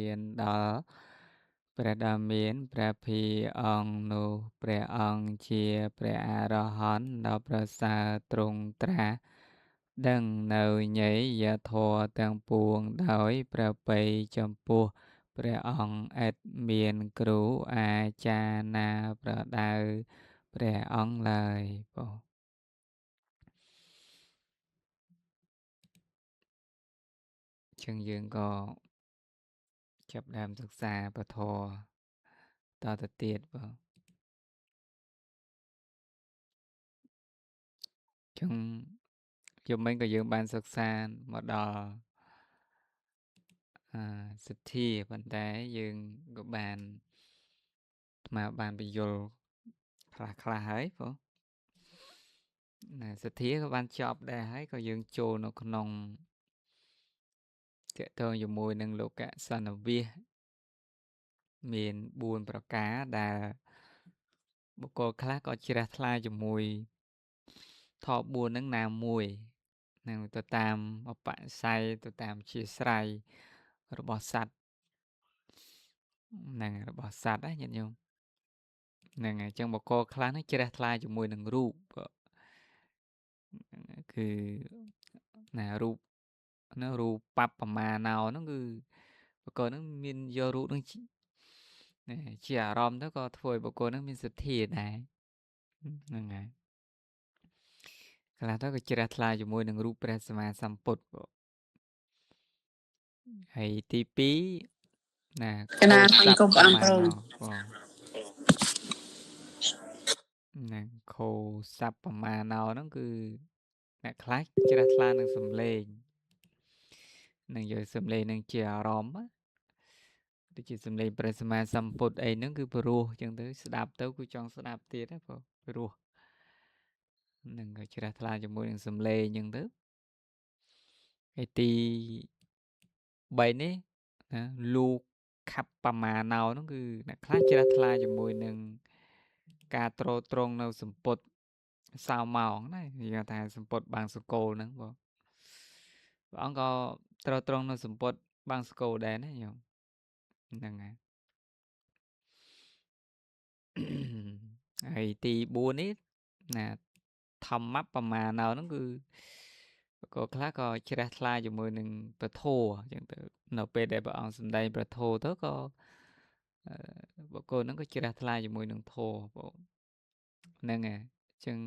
hiền đóព្រះដ៏មានព្រះភិយអង្គនោះព្រះអង្គជាព្រះអរហន្តដ៏ប្រសើរទ្រង់ត្រាស់ដឹងនៅញេយធម៌ទាំងពួងដោយព្រះពៃចំពោះព្រះអង្គឥតមានគ្រូអាចារ្យណាប្រដៅព្រះអង្គឡើយបងចឹងយើងក៏ចាប់ដើមសិក្សាពធតទៅទៀតបងចឹងយប់មិញក៏យើងបានសិក្សាមកដល់សទ្ធាប៉ុន្តែយើងក៏បានមកបានបញ្យល់ខ្លះហើយបងសទ្ធាក៏បានចប់ដែរហើយក៏យើងចូលនៅក្នុងតកតងជាមួយនឹងលោកសន្និវាសមាន4ប្រការដែលបុគ្គលខ្លះក៏ជ្រះថ្លាជាមួយធម៌4ហ្នឹងណាមួយនឹងទៅតាមអបស័យទៅតាមជាស្រ័យរបស់សត្វហ្នឹងរបស់សត្វណាញាតិញោមហ្នឹងហើយអញ្ចឹងបុគ្គលខ្លះហ្នឹងជ្រះថ្លាជាមួយនឹងរូបគឺណារូបហ្នឹងរូបបប្រមាណោហ្នឹងគឺបុគ្គលហ្នឹងមានយករូបហ្នឹងជាអារម្មណ៍ទៅក៏ធ្វើឲ្យបុគ្គលហ្នឹងមានសទ្ធាដែរហ្នឹងហើយខ្លះទៅក៏ជ្រះថ្លាជាមួយនឹងរូបព្រះសម្មាសម្ពុទ្ធហើយទី2ណាកណាខាងកុំអានប្រងណាខោសັບប្រមាណោហ្នឹងគឺអ្នកខ្លះជ្រះថ្លានឹងសំឡេងនឹងយកសំឡេងនឹងជាអារម្មណ៍ដូចជាសំឡេងព្រះសម្មាសម្ពុទ្ធអីហ្នឹងគឺព្រោះអញ្ចឹងទៅស្ដាប់ទៅគឺចង់ស្ដាប់ទៀតណាបងព្រោះនឹងក៏ជ្រះថ្លាជាមួយនឹងសំឡេងអញ្ចឹងទៅហើយទី3នេះណាលូខាប់បមាណោហ្នឹងគឺអ្នកខ្លះជ្រះថ្លាជាមួយនឹងការត្រោត្រង់នៅសម្ពុតសៅម៉ោងណានិយាយថាសម្ពុតបាងសកលហ្នឹងបងព្រះអង្គក៏ត្រោត្រង់នៅសម្ពុតបាងសកលដែរណាញោមហ្នឹងហើយទី4នេះណាធម្មបមាណោហ្នឹងគឺក៏ខ្លះក៏ជ្រះថ្លាជាមួយនឹងព្រះធម៌អញ្ចឹងទៅនៅពេលដែលព្រះអង្គសម្ដែងព្រះធម៌ទៅក៏បុគ្គលហ្នឹងក៏ជ្រះថ្លាជាមួយនឹងធម៌បងហ្នឹងហើយអញ្ចឹង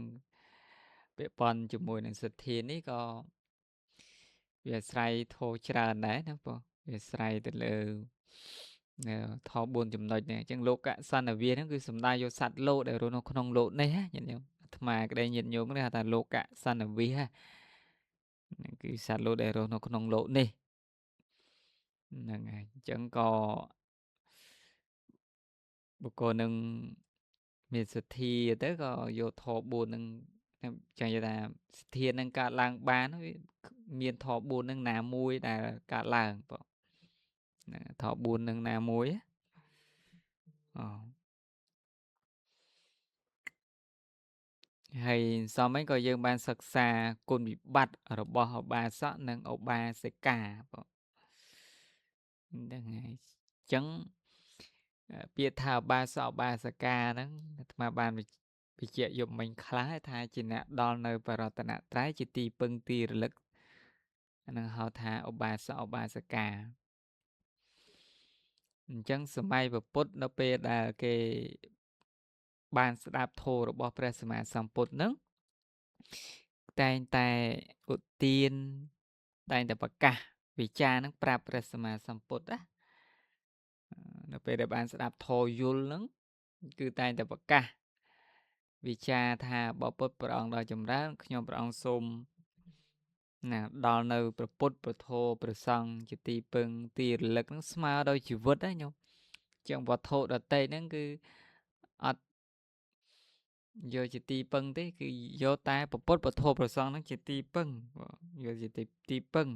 ពាក់ព័ន្ធជាមួយនឹងសទ្ធានេះក៏វាអាស្រ័យធម៌ច្រើនដែរណាបងវាអាស្រ័យទៅលើធម៌4ចំណុចនេះអញ្ចឹងលោកសន្និវាសហ្នឹងគឺសំដៅយកសត្វលោកដែលរស់នៅក្នុងលោកនេះណាញាតិញោមអាត្មាក្តីញាតិញោមនេះហៅថាលោកសន្និវាសហ្នឹងគឺសត្វលោកដែលរស់នៅក្នុងលោកនេះហ្នឹងហើយអញ្ចឹងក៏បុគ្គលនឹងមានសទ្ធាទៅក៏យកធម៌4នឹងចឹងនិយាយថាសទ្ធានឹងកើតឡើងបានវាមានធម៌4នឹងណាមួយដែលកើតឡើងបងធម៌4នឹងណាមួយហើយសមហ្នឹងក៏យើងបានសិក្សាគុណវិបត្តិរបស់ឧបាសកនិងឧបាសិកាបងហ្នឹងហើយអញ្ចឹងពាក្យថាឧបាសកឧបាសិកាហ្នឹងអាត្មាបានបញ្ជាក់យប់មិញខ្លះថាជាអ្នកដល់នៅបរតនត្រ័យជាទីពឹងទីរលឹកអានឹងហៅថាឧបាសកឧបាសិកាអញ្ចឹងសម័យពុទ្ធនៅពេលដែលគេបានស្ដាប់ធម៌របស់ព្រះសម្មាសម្ពុទ្ធហ្នឹងតែងតែឧទានតែងតែប្រកាសវិចារហ្នឹងប្រាប់ព្រះសម្មាសម្ពុទ្ធណានៅពេលដែលបានស្ដាប់ធម៌យល់ហ្នឹងគឺតែងតែប្រកាសវិចារថាបពុទ្ធព្រះអង្គដ៏ចម្រើនខ្ញុំព្រះអង្គសូមណាដល់នៅព្រះពុទ្ធព្រះធម៌ព្រះសង្ឃជាទីពឹងទីរលឹកហ្នឹងស្មើដោយជីវិតណាញោមចឹងវត្ថុដតេហ្នឹងគឺអត់យកជាទីពឹងទេគឺយកតែព្រះពុទ្ធព្រះធម៌ព្រះសង្ឃហ្នឹងជាទីពឹងយកជាទីពឹង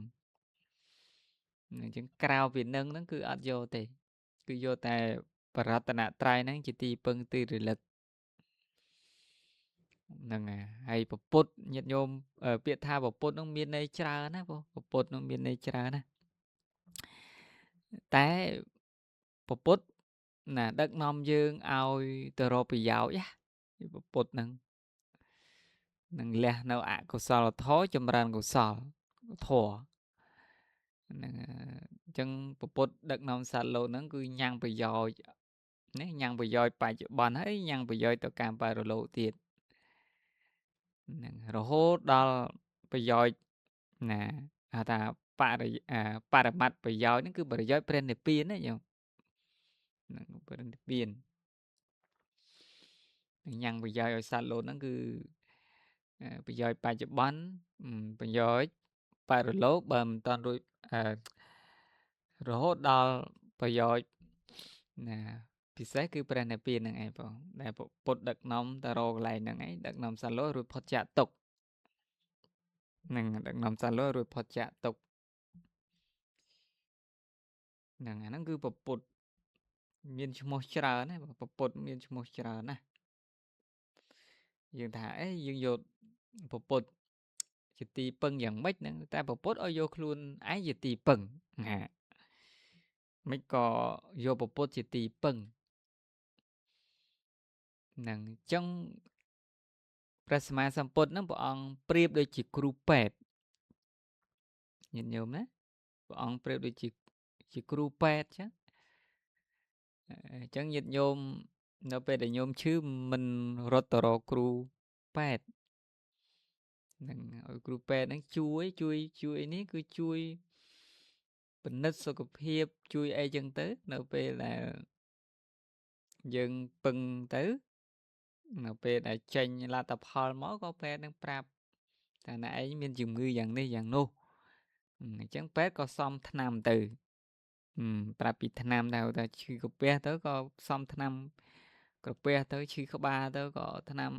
អញ្ចឹងក្រៅពីនឹងហ្នឹងគឺអត់យកទេគឺយកតែបរតនត្រ័យហ្នឹងជាទីពឹងទីរលឹកហ្នឹងហើយពពុទ្ធញាតិញោមពាក្យថាពពុទ្ធនឹងមានន័យច្រើនណាបងពពុទ្ធនឹងមានន័យច្រើនណាតែ Phật Bụt nè đất nom dương ao từ rô bị giáo á Phật Bụt nâng lẹ nâu ạ của sò thó châm ran của sò thổ chân Phật Bụt đất nom sạt lô nâng cứ nhang bị dòi nè nhang bị dòi bài chữ bọn ấy nhang bị dòi tao cam bài rồi lộ tiền rồi hốt đó bị dòi nè ta para mặt bị dòi nó cứ bị dòi pren để pin đấy nhung pren để pin nhang bị dòi ở sạt lô nó cứ bị dòi bài chữ bọn bị dòi bài rồi lố bầm toàn rồi rồi hốt đó bây giờ nè ពិសេសគឺព្រះនិព្វានហ្នឹងឯងបងដែលពុទ្ធដឹកនាំទៅរកកន្លែងហ្នឹងឯងដឹកនាំសត្វលោករួចផុតចាកទុក្ខហ្នឹងដឹកនាំសត្វលោករួចផុតចាកទុក្ខហ្នឹងអាហ្នឹងគឺពុទ្ធមានឈ្មោះច្រើនណាពុទ្ធមានឈ្មោះច្រើនណាយើងថាអេយើងយកពុទ្ធជាទីពឹងយ៉ាងម៉េចហ្នឹងតែពុទ្ធឲ្យយកខ្លួនឯងជាទីពឹងណាមិនក៏យកពុទ្ធជាទីពឹងហ្នឹងអញ្ចឹងព្រះសម្មាសម្ពុទ្ធហ្នឹងព្រះអង្គប្រៀបដូចជាគ្រូពេទ្យញាតិញោមណាព្រះអង្គប្រៀបដូចជាគ្រូពេទ្យចឹងអញ្ចឹងញាតិញោមនៅពេលដែលញោមឈឺមិនរត់ទៅរកគ្រូពេទ្យនឹងឲ្យគ្រូពេទ្យហ្នឹងជួយនេះគឺជួយពិនិត្យសុខភាពជួយអីចឹងទៅនៅពេលដែលយើងពឹងទៅនៅពេលដែលចេញលទ្ធផលមកក៏ពេទ្យនឹងប្រាប់ថាណែឯងមានជំងឺយ៉ាងនេះយ៉ាងនោះអញ្ចឹងពេទ្យក៏សំថ្នាំទៅប្រាប់ពីថ្នាំថាឈឺកាពះទៅក៏សំថ្នាំក្រពះទៅឈឺក្បាលទៅក៏ថ្នាំ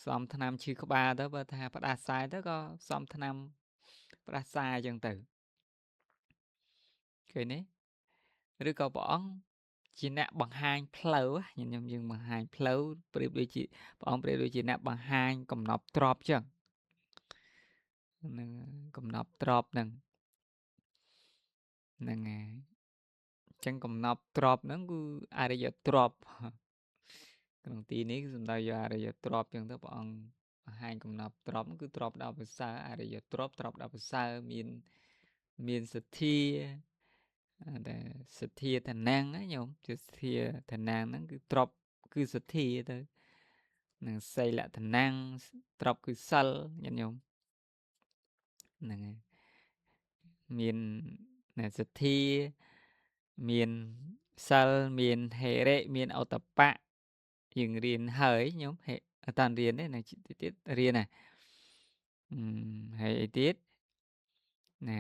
សំថ្នាំឈឺក្បាលទៅបើថាផ្ដាសាយទៅក៏សំថ្នាំផ្ដាសាយអញ្ចឹងទៅឃើញទេឬក៏ព្រះអង្គជាអ្នកបង្ហាញផ្លូវខ្ញុំយើងបង្ហាញផ្លូវប្រៀបដូចជាព្រះអង្គប្រៀបដូចជាអ្នកបង្ហាញកំណប់ទ្របចឹងនឹងកំណប់ទ្របហ្នឹងហើយចឹងកំណប់ទ្របហ្នឹងគឺអរិយទ្របក្នុងទីនេះគឺសំដៅយកអរិយទ្របចឹងទៅព្រះអង្គបង្ហាញកំណប់ទ្របគឺទ្របដល់ប្រសើរអរិយទ្របទ្របដល់ប្រសើរមានសទ្ធាតែសទ្ធាឋានៈញោមជាសទ្ធាឋានៈហ្នឹងគឺទ្របគឺសទ្ធាទៅនឹងសីលឋានៈទ្របគឺសិលញាតិញោមហ្នឹងហើយមានសទ្ធាមានសិលមានហេរិមានអតបៈយើងរៀនហើយញោមអត់តាន់រៀនទេណាទៀតរៀនណាហើយអីទៀតណា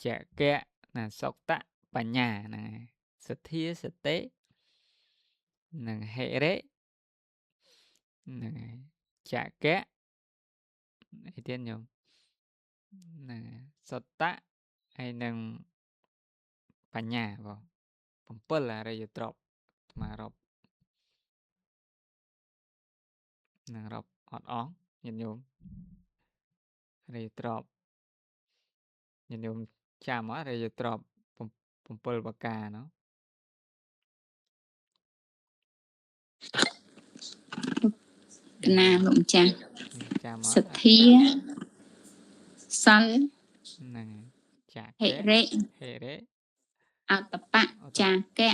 ចក្ខៈណាសុតៈបញ្ញាហ្នឹងហើយសទ្ធាសតិនិងហេរិហ្នឹងហើយចក្ខៈអីទៀតញោមហ្នឹងសុតៈហើយនឹងបញ្ញាបង7អរិយទ្រព្យស្មារព្យនឹងរាប់អត់អស់ញាតិញោមអរិយទ្រព្យញាតិញោមចាំអរិយទ្រព្យ7ប្រការនោះកណាលោកម្ចាស់ចាំអត់សទ្ធាសិលហ្នឹងចក្ខៈហេរិអតបៈចាកៈ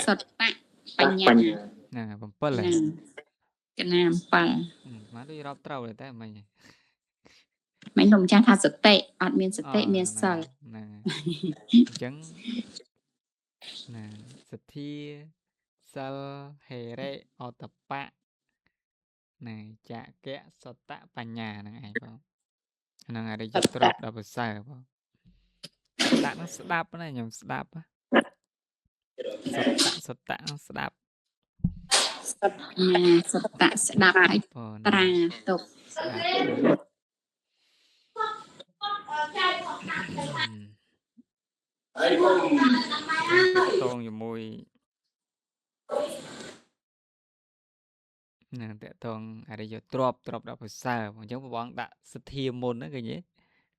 សុតៈបញ្ញាហ្នឹង7ហើយកណា7មកដូចរាប់ត្រូវតែមិញលោកម្ចាស់ថាសតិអត់មានសតិមានសិលហ្នឹងអញ្ចឹងណាសទ្ធាសិលហេរិអតបៈណាចក្ខៈសុតៈបញ្ញាហ្នឹងឯងបងហ្នឹងអរិយទ្រព្យដល់ប្រសើរបងដាក់នឹងស្ដាប់ណាខ្ញុំស្ដាប់សុតៈនឹងស្ដាប់សុតៈស្ដាប់ឲ្យត្រាទុកស្ដាប់តងជាមួយនឹងតកតងអរិយទ្រព្យដល់ប្រសើរអញ្ចឹងព្រះអង្គដាក់សទ្ធាមុនហ្នឹងឃើញទេ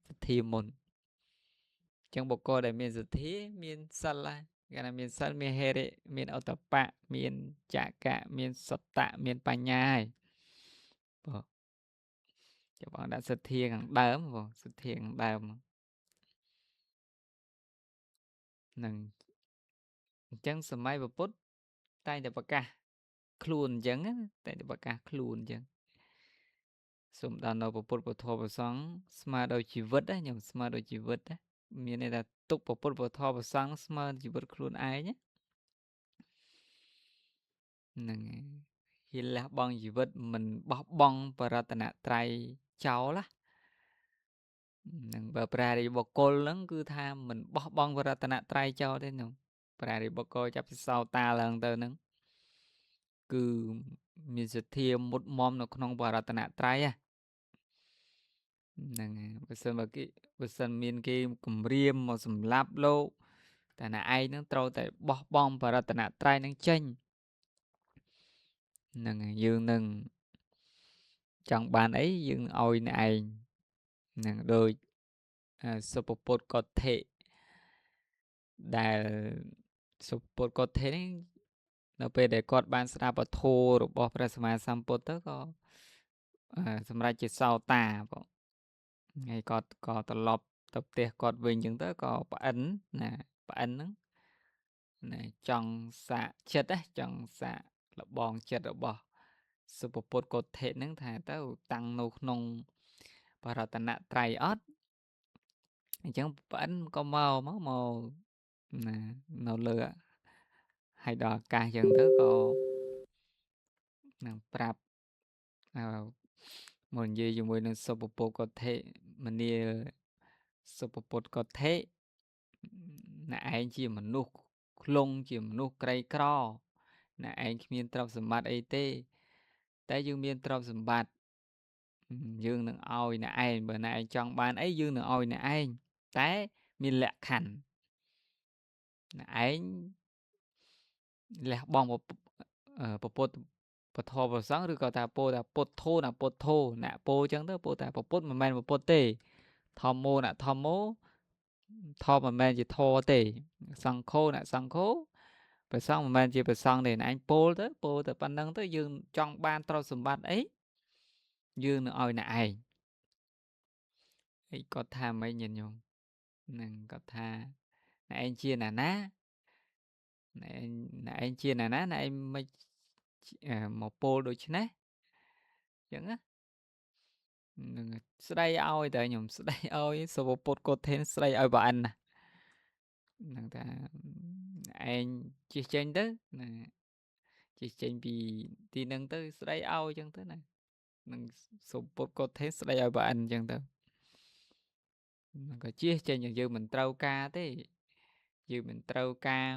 សទ្ធាមុន ចឹងបុគ្គលដែលមានសទ្ធាមានសិលហើយគេថាមានសិលមានហេរិមានឧត្តបៈមានចក្កៈមានសត្តៈមានបញ្ញាហើយបងចាំបងដាក់សទ្ធាខាងដើមបងសទ្ធាខាងដើមហ្នឹងអញ្ចឹងសម័យពុទ្ធតែងតែប្រកាសខ្លួនអញ្ចឹងណាតែងតែប្រកាសខ្លួនអញ្ចឹងសូមដល់នៅពុទ្ធពធប្រសង់ស្មើដោយជីវិតណាខ្ញុំស្មើដោយជីវិតណាមានន័យថាទុកពុទ្ធពធប្រសង់ស្មើជីវិតខ្លួនឯងណាហ្នឹងហើយហ៊ានលះបង់ជីវិតមិនបោះបង់បរតនត្រ័យចោលណានឹងបើប្រារិយបុគ្គលហ្នឹងគឺថាមិនបោះបង់បរតនត្រ័យចោលទេខ្ញុំប្រារិយបុគ្គលចាប់ពីសោតាឡើងទៅហ្នឹងគឺមានសទ្ធាមុតមមនៅក្នុងបរតនត្រ័យហ្នឹងហើយបើសិនមានគេគំរាមមកសម្លាប់លោកតែណែឯងហ្នឹងត្រូវតែបោះបង់បរតនត្រ័យហ្នឹងចេញហ្នឹងហើយយើងនឹងចង់បានអីយើងឲ្យណែឯងហ្នឹងដូចសុពពុទ្ធកថេដែលសុពពុទ្ធកថេនេះនៅពេលដែលគាត់បានស្ដាប់ពធរបស់ព្រះសម្មាសម្ពុទ្ធទៅក៏សម្រាប់ជាសោតាបងហើយគាត់ក៏ត្រឡប់ទៅផ្ទះគាត់វិញអញ្ចឹងទៅក៏ប្អិនណាប្អិនហ្នឹងណាចង់សាកចិត្តណាចង់សាកលបងចិត្តរបស់សុពពុទ្ធកថេហ្នឹងថាទៅតាំងនៅក្នុងបរតនត្រ័យអត់អញ្ចឹងប្អិនក៏មកណានៅលើហើយដល់អាកាសអញ្ចឹងទៅក៏នឹងប្រាប់មកនិយាយជាមួយនឹងសុពពុទ្ធកថេមនាលសុពពុទ្ធកថេណែឯងជាមនុស្សខ្លងជាមនុស្សក្រីក្រណែឯងគ្មានទ្រព្យសម្បត្តិអីទេតែយើងមានទ្រព្យសម្បត្តិយើងនឹងឲ្យណែឯងបើណែឯងចង់បានអីយើងនឹងឲ្យណែឯងតែមានលក្ខខណ្ឌណែឯងលះបង់ពុទ្ធពធប្រសង់ឬក៏ថាពោថាពុទ្ធោណាពុទ្ធោណាពោអញ្ចឹងទៅពោថាពុទ្ធមិនមែនពុទ្ធទេធម្មោណាធម្មោធម៌មិនមែនជាធម៌ទេសង្ឃោណាសង្ឃោព្រះសង្ឃមិនមែនជាព្រះសង្ឃទេឯងពោលទៅប៉ុណ្្នឹងទៅយើងចង់បានទ្រព្យសម្បត្តិអីយើងនឹងឲ្យណែឯងហើយគាត់ថាម៉េចញាតិញោមហ្នឹងគាត់ថាណែឯងជាណាណែឯងជាណាណែឯងមិនមកពោលដូចនេះអញ្ចឹងណានឹងស្ដីឲ្យតែខ្ញុំស្ដីឲ្យសុពពុទ្ធកថេនស្ដីឲ្យប្រអិនណានឹងថាឯងជិះចេញទៅណាជិះចេញពីទីនឹងទៅស្ដីឲ្យអញ្ចឹងទៅណានឹងសុពពុទ្ធកថេនស្ដីឲ្យប្រអិនអញ្ចឹងទៅនឹងក៏ជិះចេញយើងមិនត្រូវការទេយើងមិនត្រូវការ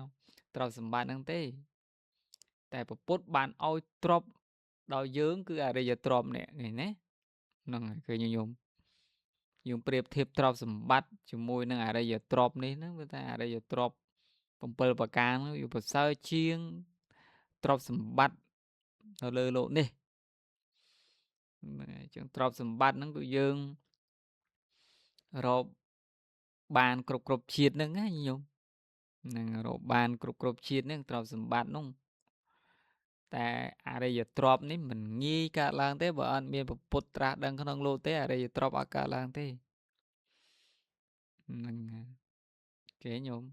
ទ្រព្យសម្បត្តិហ្នឹងទេតែពុទ្ធបានឲ្យទ្រព្យដល់យើងគឺអរិយទ្រព្យនេះឃើញណាហ្នឹងហើយឃើញញោមយើងប្រៀបធៀបទ្រព្យសម្បត្តិជាមួយនឹងអរិយទ្រព្យនេះហ្នឹងគឺថាអរិយទ្រព្យ7ប្រការហ្នឹងវាប្រសើរជាងទ្រព្យសម្បត្តិនៅលើโลกនេះចឹងទ្រព្យសម្បត្តិហ្នឹងគឺយើងរកបានគ្រប់ជាតិហ្នឹងណាញោមហ្នឹងរកបានគ្រប់ជាតិហ្នឹងទ្រព្យសម្បត្តិហ្នឹងតែអរិយទ្រព្យនេះមិនងាយកើតឡើងទេបើអត់មានពុទ្ធត្រាស់ដឹងក្នុងលោកទេអរិយទ្រព្យអត់កើតឡើងទេហ្នឹងគេញោម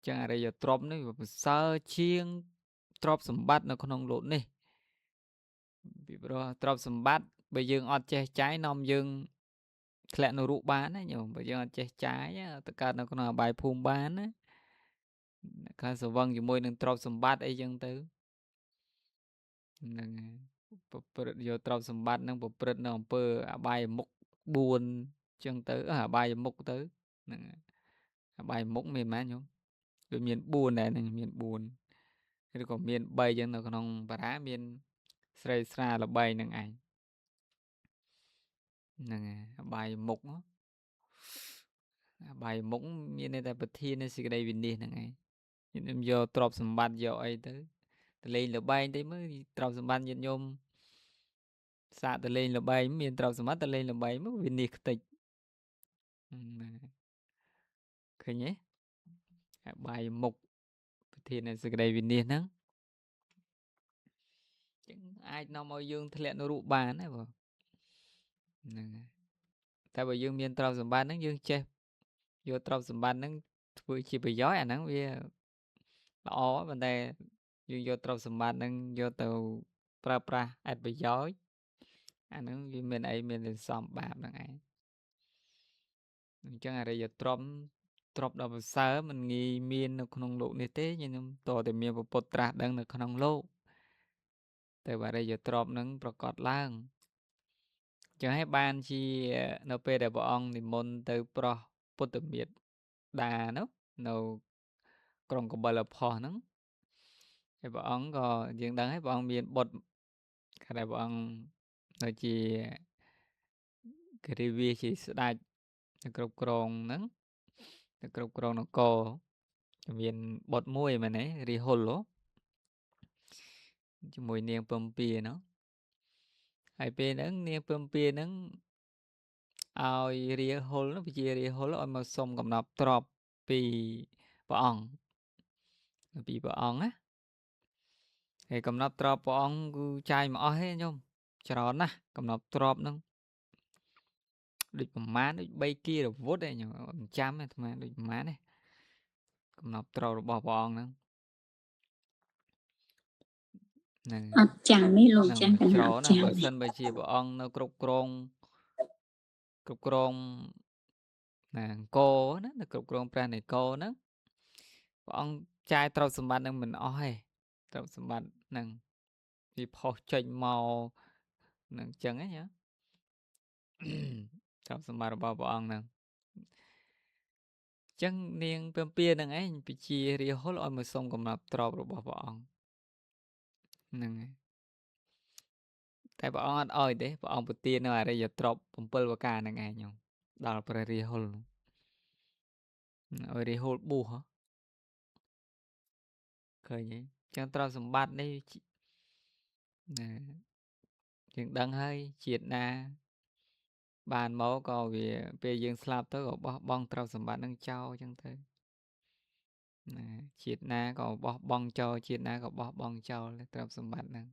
ចឹងអរិយទ្រព្យនេះវាប្រសើរជាងទ្រព្យសម្បត្តិនៅក្នុងលោកនេះពីព្រោះទ្រព្យសម្បត្តិបើយើងអត់ចេះចាយនាំយើងធ្លាក់នរកបានណាញោមបើយើងអត់ចេះចាយទៅកើតនៅក្នុងអបាយភូមិបានណាខ្លះស្រវឹងជាមួយនឹងទ្រព្យសម្បត្តិអីចឹងទៅហ្នឹងប្រព្រឹត្តយកទ្រព្យសម្បត្តិនឹងប្រព្រឹត្តនៅអំពើអបាយមុខ4ចឹងទៅអបាយមុខទៅហ្នឹងអបាយមុខមានប៉ុន្មានញោមដូចមាន4ដែរហ្នឹងមាន4ឬក៏មាន3ចឹងនៅក្នុងបារាមានស្រីស្រាល្បីនឹងឯងហ្នឹងអបាយមុខអបាយមុខមានន័យថាប្រធាននៃសេចក្តីវិនិច្ឆ័យហ្នឹងឯងខ្ញុំយកទ្រព្យសម្បត្តិយកអីទៅលេងល្បែងទៅមើលទ្រព្យសម្បត្តិញាតិញោមសាកទៅលេងល្បែងមានទ្រព្យសម្បត្តិទៅលេងល្បែងមកវានេះខ្ទេច ឃើញទេអបាយមុខប្រធាននៃសេចក្តីវិនិច្ឆ័យហ្នឹងចឹងអាចនាំឲ្យយើងធ្លាក់នរកបានណាបងហ្នឹងហើយតែបើយើងមានទ្រព្យសម្បត្តិហ្នឹងយើងចេះយកទ្រព្យសម្បត្តិហ្នឹងធ្វើជាប្រយោជន៍អាហ្នឹងវាល្អប៉ុន្តែយើងយកទ្រព្យសម្បត្តិហ្នឹងយកទៅប្រើប្រាស់អត្ថប្រយោជន៍អាហ្នឹងវាមានអីមានតែសំបាបហ្នឹងឯងអញ្ចឹងអរិយទ្រព្យដ៏ប្រសើរមិនងាយមាននៅក្នុងโลกនេះទេញាតិញោមតតែមានពុទ្ធត្រាស់ដឹងនៅក្នុងโลกតែអរិយទ្រព្យហ្នឹងប្រកបឡើងចឹងហើយបានជានៅពេលដែលព្រះអង្គនិមន្តទៅប្រោះពុទ្ធមាតានោះនៅក្រុងកបិលផុសហ្នឹងហើយព្រះអង្គក៏យើងដឹងហើយព្រះអង្គមានបុត្រខណៈព្រះអង្គនៅជាគិរីវាជាស្ដេចទៅគ្រប់គ្រងហ្នឹងទៅគ្រប់គ្រងនគរមានបុត្រមួយមែនទេរាហុលជាមួយនាងពំពានោះហើយពេលហ្នឹងនាងពំពាហ្នឹងឲ្យរាហុលនោះជារាហុលឲ្យមកសុំកំណប់ទ្រព្យពីព្រះអង្គណាហើយកំណប់ទ្រព្យព្រះអង្គគឺចាយមកអស់ទេញោមច្រើនណាស់កំណប់ទ្រព្យហ្នឹងដូចប្រមាណដូច3គីរវុធឯងញោមមិនចាំទេអាត្មាដូចប្រមាណទេកំណប់ទ្រព្យរបស់ព្រះអង្គហ្នឹងហ្នឹងអត់ចាំទេលោកចាស់កណ្ដា ច្រ ប់ ណា ចាំ បើសិនបើជាព្រះអង្គនៅគ្រប់គ្រងណាអង្គរណានៅគ្រប់គ្រងព្រះនគរហ្នឹងព្រះអង្គចាយទ្រព្យសម្បត្តិហ្នឹងមិនអស់ទេទ្រព្យសម្បត្តិហ្នឹងវាផុសចេញមកហ្នឹងចឹងណាទ្រព្យសម្បត្តិរបស់ព្រះអង្គហ្នឹងចឹងនាងពំពាហ្នឹងឯងពជារាហុលឲ្យមកសុំកំណប់ទ្រព្យរបស់ព្រះអង្គហ្នឹងហើយតែព្រះអង្គអត់ឲ្យទេព្រះអង្គប្រទាននៅអរិយទ្រព្យ7ប្រការហ្នឹងឯងញោមដល់ព្រះរាហុលឲ្យរាហុលបួសឃើញទេចឹងទ្រព្យសម្បត្តិនេះណាយើងដឹងហើយជាតិណាបានមកក៏វាពេលយើងស្លាប់ទៅក៏បោះបង់ទ្រព្យសម្បត្តិនឹងចោលចឹងទៅណាជាតិណាក៏បោះបង់ចោលជាតិណាក៏បោះបង់ចោលទ្រព្យសម្បត្តិហ្នឹង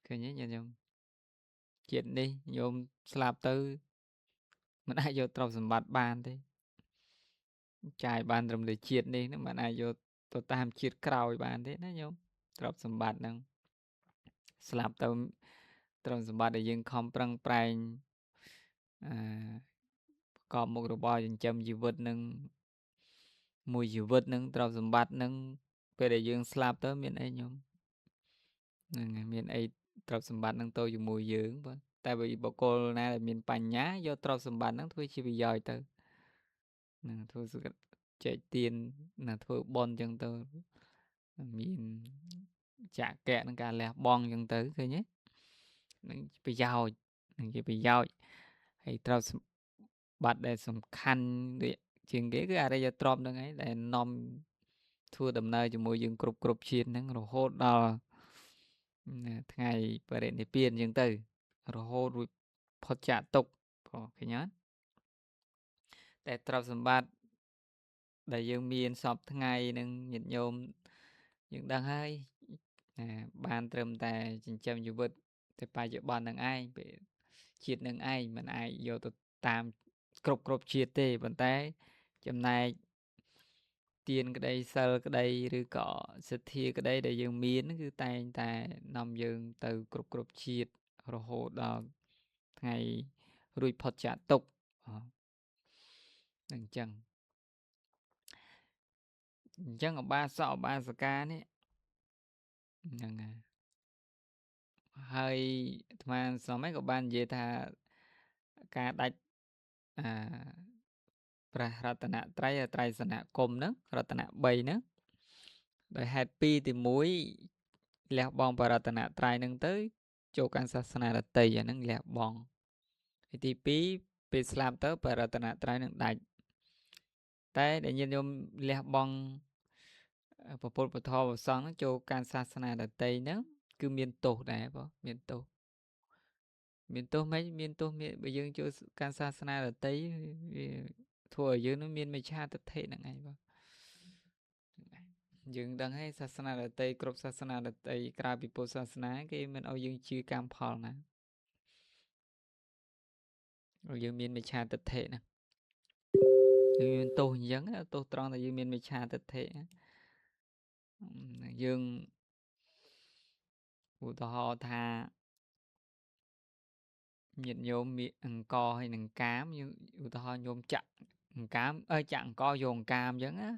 ឃើញទេញាតិញោមជាតិនេះញោមស្លាប់ទៅមិនអាចយកទ្រព្យសម្បត្តិបានទេចាយបានត្រឹមតែជាតិនេះហ្នឹងមិនអាចយកទៅតាមជាតិក្រោយបានទេណាញោមទ្រព្យសម្បត្តិហ្នឹងស្លាប់ទៅទ្រព្យសម្បត្តិដែលយើងខំប្រឹងប្រែងអឺប្រកបមុខរបរចិញ្ចឹមជីវិតនឹងមួយជីវិតនឹងទ្រព្យសម្បត្តិនឹងពេលដែលយើងស្លាប់ទៅមានអីញោមហ្នឹងហើយមានអីទ្រព្យសម្បត្តិនឹងទៅជាមួយយើងបាទតែបើបុគ្គលណាដែលមានបញ្ញាយកទ្រព្យសម្បត្តិហ្នឹងធ្វើជាប្រយោជន៍ទៅហ្នឹងធ្វើសុខចែកទានណាធ្វើបុណ្យចឹងទៅមានចាក់កៈនឹងការលះបង់ចឹងទៅឃើញទេនឹងប្រយោជន៍នឹងជាប្រយោជន៍ហើយទ្រព្យសម្បត្តិដែលសំខាន់ជាងគេគឺអរិយទ្រព្យហ្នឹងឯងដែលនាំធ្វើដំណើរជាមួយយើងគ្រប់ជាតិហ្នឹងរហូតដល់ថ្ងៃបរិនិព្វានចឹងទៅរហូតរួចផុតចាកទុក្ខព្រោះឃើញអត់តែទ្រព្យសម្បត្តិដែលយើងមានសពថ្ងៃនឹងញាតិញោមយើងដឹងហើយបានត្រឹមតែចិញ្ចឹមជីវិតតែបច្ចុប្បន្ននឹងឯងពេលជាតិនឹងឯងមិនអាចយកទៅតាមគ្រប់ជាតិទេប៉ុន្តែចំណែកទានក្តីសិលក្តីឬក៏សទ្ធាក្តីដែលយើងមានគឺតែងតែនាំយើងទៅគ្រប់ជាតិរហូតដល់ថ្ងៃរួចផុតចាកទុក្ខអញ្ចឹងឧបាសកឧបាសិកានេះហ្នឹងហើយអាត្មាសមឯងក៏បាននិយាយថាការដាច់ព្រះរតនត្រ័យត្រៃសនគមហ្នឹងរតន3ហ្នឹងដោយហេតុ2ទី1លះបង់បរតនត្រ័យហ្នឹងទៅចូលកាន់សាសនាដតីអាហ្នឹងលះបង់ហើយទី2ពេលស្លាប់ទៅបរតនត្រ័យនឹងដាច់តែដែលញាតិញោមលះបង់ពុទ្ធពធម៌ប្រសងចូលកាន់សាសនាដតីហ្នឹងគឺមានទោសដែរបងមានទោសមិនបើយើងចូលកាន់សាសនាដតីវា ធ្វើឲ្យយើងនឹងមានមិច្ឆាទិដ្ឋិហ្នឹងឯងបងយើងដឹងហើយសាសនាដទៃគ្រប់សាសនាដទៃក្រៅពីពុទ្ធសាសនាគេមិនឲ្យយើងជឿកម្មផលណាឲ្យយើងមានមិច្ឆាទិដ្ឋិណាយើងមានទោសអញ្ចឹងទោសត្រង់តែយើងមានមិច្ឆាទិដ្ឋិយើងឧទាហរណ៍ថាញាតិញោមមានអង្គហើយនឹងកាមយើងឧទាហរណ៍ញោមចាក់អង្កាមចាក់អង្គយកអង្កាមអញ្ចឹងណា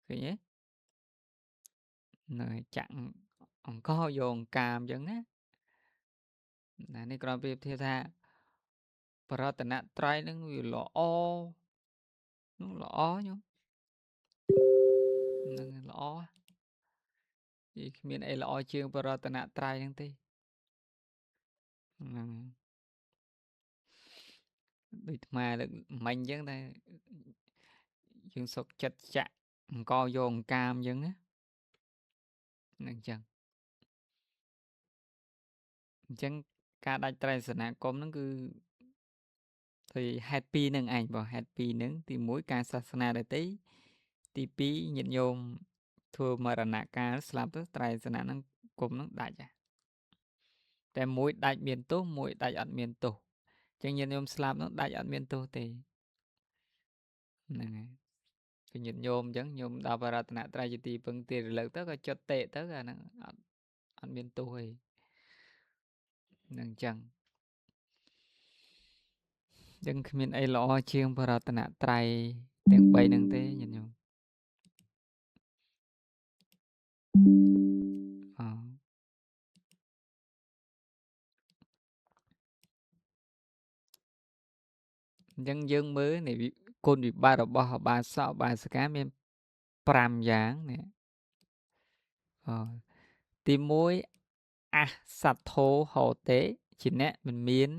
ឃើញទេនៅចាក់អង្គយកអង្កាមអញ្ចឹងណានេះគ្រាន់ប្រៀបធៀបថាបរតនត្រ័យហ្នឹងវាល្អនោះល្អញោមហ្នឹងល្អវាគ្មានអីល្អជាងបរតនត្រ័យហ្នឹងទេហ្នឹងដូចថ្មលើកមិញអញ្ចឹងតែយើងសុកចិត្តចាក់អង្គយកអង្កាមអញ្ចឹងណាហ្នឹងអញ្ចឹងការដាច់ត្រៃសនាគមហ្នឹងគឺទៅហេតុពីរហ្នឹងឯងបងហេតុពីរហ្នឹងទី1ការសាសនាដទៃទី2ញាតិញោមធ្វើមរណកាលស្លាប់ទៅត្រៃសនាហ្នឹងគុំហ្នឹងដាច់តែមួយដាច់មានទោសមួយដាច់អត់មានទោសអញ្ចឹងញាតិញោមស្លាប់ហ្នឹងដាច់អត់មានទោសទេហ្នឹងហើយគឺញាតិញោមអញ្ចឹងញោមដល់បរតនត្រ័យជាទីពឹងទីរលឹកទៅក៏ចិត្តតេទៅអាហ្នឹងអត់មានទោសទេហ្នឹងអញ្ចឹងគ្មានអីល្អជាងបរតនត្រ័យទាំង3ហ្នឹងទេញាតិញោមអញ្ចឹងយើងមើលនៃគុណវិបត្តិរបស់ឧបាសកឧបាសិកាមាន5យ៉ាងនេះទី1អសត្ថោហោតេជាអ្នកមិនមាន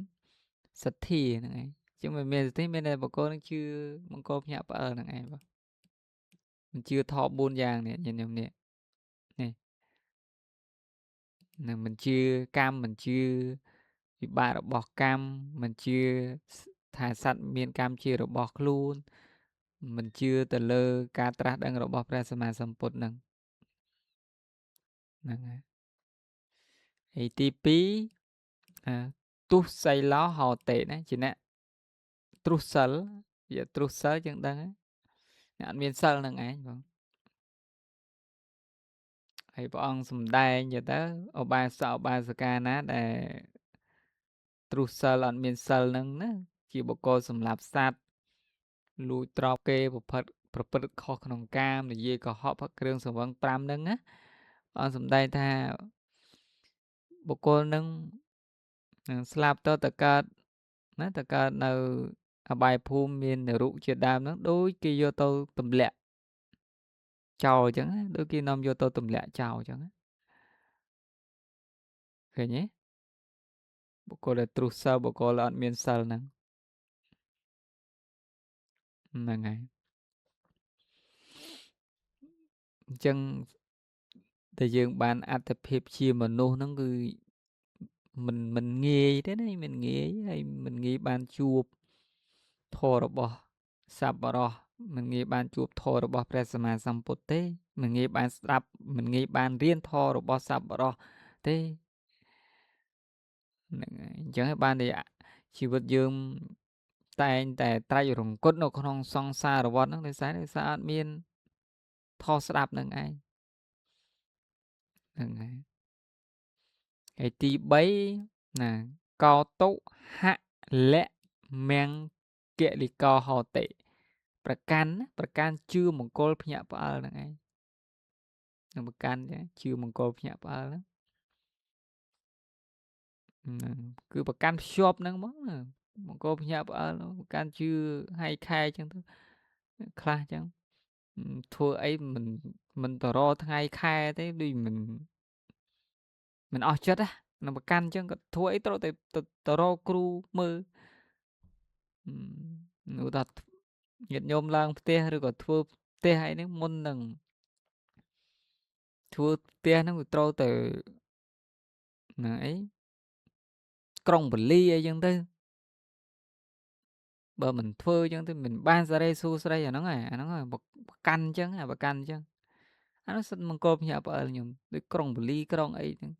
សទ្ធាហ្នឹងឯងជាងមិនមានសទ្ធាមានតែបកគលនឹងជឿមង្គលភ្ញាក់ផ្អើលហ្នឹងឯងបងមិនជឿធម៌4យ៉ាងនេះញញុំនេះនឹងមិនជឿកម្មមិនជឿវិបាករបស់កម្មមិនជឿថាសត្វមានកម្មជារបស់ខ្លួនមិនជឿទៅលើការត្រាស់ដឹងរបស់ព្រះសម្មាសម្ពុទ្ធហ្នឹងហើយហើយទី2ទុសីឡោហោតេណាជាអ្នកទ្រុសិលវាទ្រុសិលចឹងដឹងអ្នកអត់មានសិលហ្នឹងឯងបងហើយព្រះអង្គសំដែងទៅឧបាសកឧបាសិកាណាដែលទ្រុសិលអត់មានសិលហ្នឹងណាជាបុគ្គលសម្លាប់សត្វលួចទ្រព្យគេប្រព្រឹត្តខុសក្នុងកាមនិយាយកុហកផឹកគ្រឿងសង្វឹង5ហ្នឹងណាអង្គសំដែងថាបុគ្គលហ្នឹងស្លាប់ទៅកើតណាទៅកើតនៅអបាយភូមិមាននរុជាដើមហ្នឹងដូចគេយកទៅទម្លាក់ចោលអញ្ចឹងដូចគេនាំយកទៅទម្លាក់ចោលអញ្ចឹងឃើញទេបុគ្គលដែលទ្រុសសិលបុគ្គលដែលអត់មានសិលហ្នឹងហើយអញ្ចឹងតែយើងបានអត្តភាពជាមនុស្សហ្នឹងគឺមិនងាយទេណាមិនងាយហើយមិនងាយបានជួបធម៌របស់សប្បុរសមិនងាយបានជួបធម៌របស់ព្រះសម្មាសម្ពុទ្ធទេមិនងាយបានស្ដាប់មិនងាយបានរៀនធម៌របស់សប្បុរសទេហ្នឹងហើយអញ្ចឹងបានតែជីវិតយើងតែងតែត្រាច់រង្គត់នៅក្នុងសង្សារវដ្តហ្នឹងដោយសារអត់មានធម៌ស្ដាប់នឹងឯងហ្នឹងហើយទី3ណាកោតុហៈលៈមង្គគលិកោហោតិប្រកាន់ជឿមង្គលភ្ញាក់ផ្អើលហ្នឹងឯងនឹងប្រកាន់ជឿមង្គលភ្ញាក់ផ្អើលហ្នឹងគឺប្រកាន់ភ្ជាប់ហ្នឹងមកមង្គលភ្ញាក់ផ្អើលប្រកាន់ជឿហើយខែអញ្ចឹងទៅខ្លះអញ្ចឹងធ្វើអីមិនទៅរកថ្ងៃខែទេដូចមិនអស់ចិត្តណាប្រកាន់អញ្ចឹងក៏ធ្វើអីត្រូវតែទៅរកគ្រូមើលនោះថាញាតិញោមឡើងផ្ទះឬក៏ធ្វើផ្ទះអីហ្នឹងមុននឹងធ្វើផ្ទះហ្នឹងវាត្រូវទៅណាអីក្រុងបលីអីចឹងទៅ បើមិនធ្វើអញ្ចឹងទៅមិនបានសិរីសួស្ដីអាហ្នឹងហើយប្រកាន់អញ្ចឹងប្រកាន់អញ្ចឹងអានោះសិតមង្គលភ្ញាក់ផ្អើលខ្ញុំដូចក្រុងវេលីក្រុងអីហ្នឹង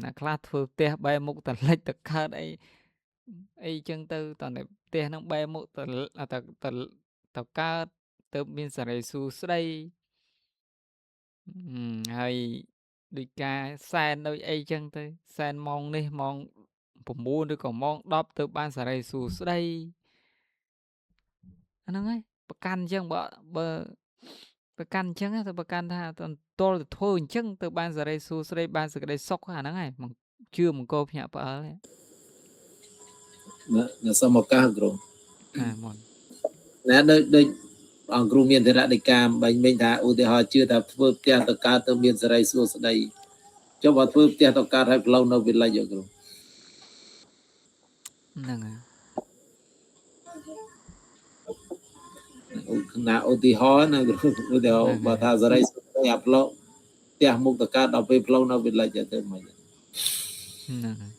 អ្នកខ្លះធ្វើផ្ទះបែរមុខទៅលិចទៅកើតអីចឹងទៅតតែផ្ទះហ្នឹងបែរមុខទៅកើតទើបមានសិរីសួស្ដីហើយដូចការសែនដូចអីចឹងទៅសែនម៉ោងនេះម៉ោង9ឬក៏ម៉ោង10ទើបបានសិរីសួស្ដីអាហ្នឹងហើយប្រកាន់អញ្ចឹងបើប្រកាន់អញ្ចឹងទៅប្រកាន់ថាទាល់តែធ្វើអញ្ចឹងទៅបានសិរីសួស្ដីបានសេចក្ដីសុខអាហ្នឹងហើយជឿមង្គលភ្ញាក់ផ្អើលណាសូមឱកាសគ្រូមុនណាដូចអង្គគ្រូមានធរណីកាបាញ់មិញថាឧទាហរណ៍ជឿថាធ្វើផ្ទះទៅកើតទៅមានសេរីសួស្ដីចុះបើធ្វើផ្ទះទៅកើតហើយផ្លូវនៅវិលិចគ្រូហ្នឹងហើយណាឧទាហរណ៍ណាគ្រូឧទាហរណ៍បើថាសេរីសួស្ដីអាផ្លូវផ្ទះមុខទៅកើតដល់ពេលផ្លូវនៅវិលិចទៅមិនហ្នឹងហើយ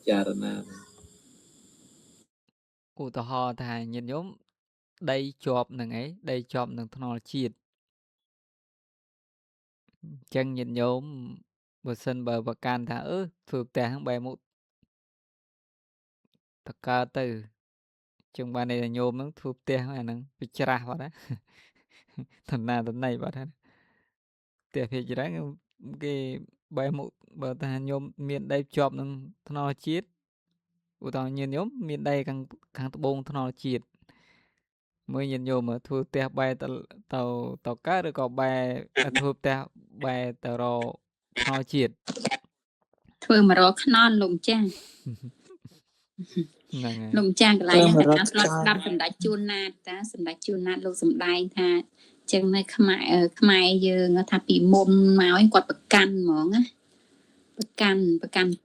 ចារណាឧទាហរណ៍ថាញាតិញោមដីជាប់នឹងអីដីជាប់នឹងថ្នល់ជាតិអញ្ចឹងញាតិញោមបើសិនបើប្រកាន់ថាធ្វើផ្ទះហ្នឹងបែរមុខទៅកើតទៅចឹងបានន័យថាញោមហ្នឹងធ្វើផ្ទះអាហ្នឹងវាច្រាស់បាត់ណាតំណាតំណៃបាត់ហើយផ្ទះភាគច្រើនគេបែរមុខបើថាញោមមានដីជាប់នឹងថ្នល់ជាតិឧទាហរណ៍ញាតិញោមមានដីខាងត្បូងថ្នល់ជាតិមើលញាតិញោមធ្វើផ្ទះបែរទៅកើតឬក៏បែរធ្វើផ្ទះបែរទៅរកថ្នល់ជាតិធ្វើមករកខ្នល់លោកម្ចាស់ហ្នឹងហើយលោកម្ចាស់កន្លែងហ្នឹងតែស្ដាប់សម្ដេចជួនណាតតាសម្ដេចជួនណាតលោកសម្ដែងថាចឹងនៅខ្មែរយើងថាពីមុនមកគាត់ប្រកាន់ហ្មងណាប្រកាន់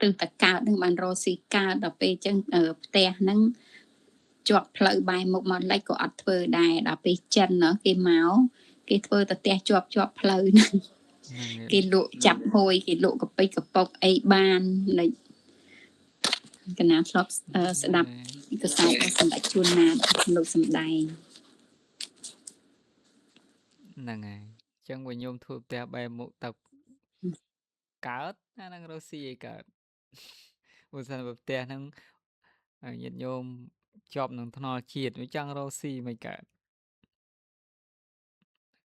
ទិសតកើតនឹងបានរស់ស៊ីកើតដល់ពេលចឹងផ្ទះហ្នឹងជាប់ផ្លូវបែរមុខមកលិចក៏អត់ធ្វើដែរដល់ពេលចិនគេមកគេធ្វើតែផ្ទះជាប់ផ្លូវហ្នឹងគេលក់ចាប់ហួយគេលក់កពិចកប៉ុកអីបានលេចកណាធ្លាប់ស្ដាប់កសែតសម្ដេចជួនណាលោកសំដែងហ្នឹងហើយអញ្ចឹងបើញោមធ្វើផ្ទះបែរមុខទៅកើតអាហ្នឹងរស់ស៊ីអីកើតបើសិនបើផ្ទះហ្នឹងញាតិញោមជាប់នឹងថ្នល់ជាតិវាចង់រស់ស៊ីមិនកើត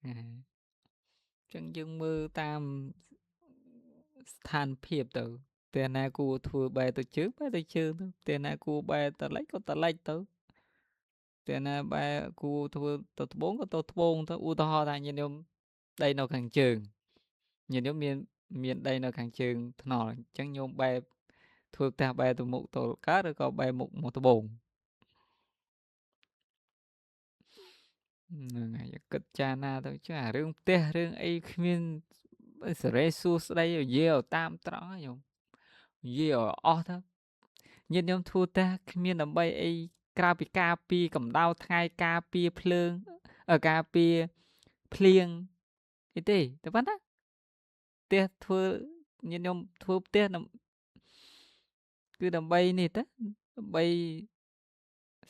អញ្ចឹងយើងមើលតាមស្ថានភាពទៅផ្ទះណាគួរធ្វើបែរទៅជើងបែរទៅជើងទៅផ្ទះណាគួរបែរទៅលិចក៏ទៅលិចទៅផ្ទះណាបែរគួរធ្វើទៅត្បូងក៏ទៅត្បូងទៅឧទាហរណ៍ថាញាតិញោមដីនៅខាងជើងញាតិញោមមានដីនៅខាងជើងថ្នល់អញ្ចឹងញោមបែរធ្វើផ្ទះបែរទៅមុខទៅកើតឬក៏បែរមុខមកត្បូងហ្នឹងហើយគិតចាណាទៅចឹងអារឿងផ្ទះរឿងអីគ្មានសេរីសួស្ដីនិយាយឲ្យតាមត្រង់ហ្នឹងញោមនិយាយឲ្យអស់ទៅញាតិញោមធ្វើផ្ទះគ្មានដើម្បីអីក្រៅពីការពារកម្ដៅថ្ងៃការពារភ្លើងការពារភ្លៀងអីទេតែប៉ុណ្ណាផ្ទះធ្វើញាតិញោមធ្វើផ្ទះគឺដើម្បីនេះទៅដើម្បី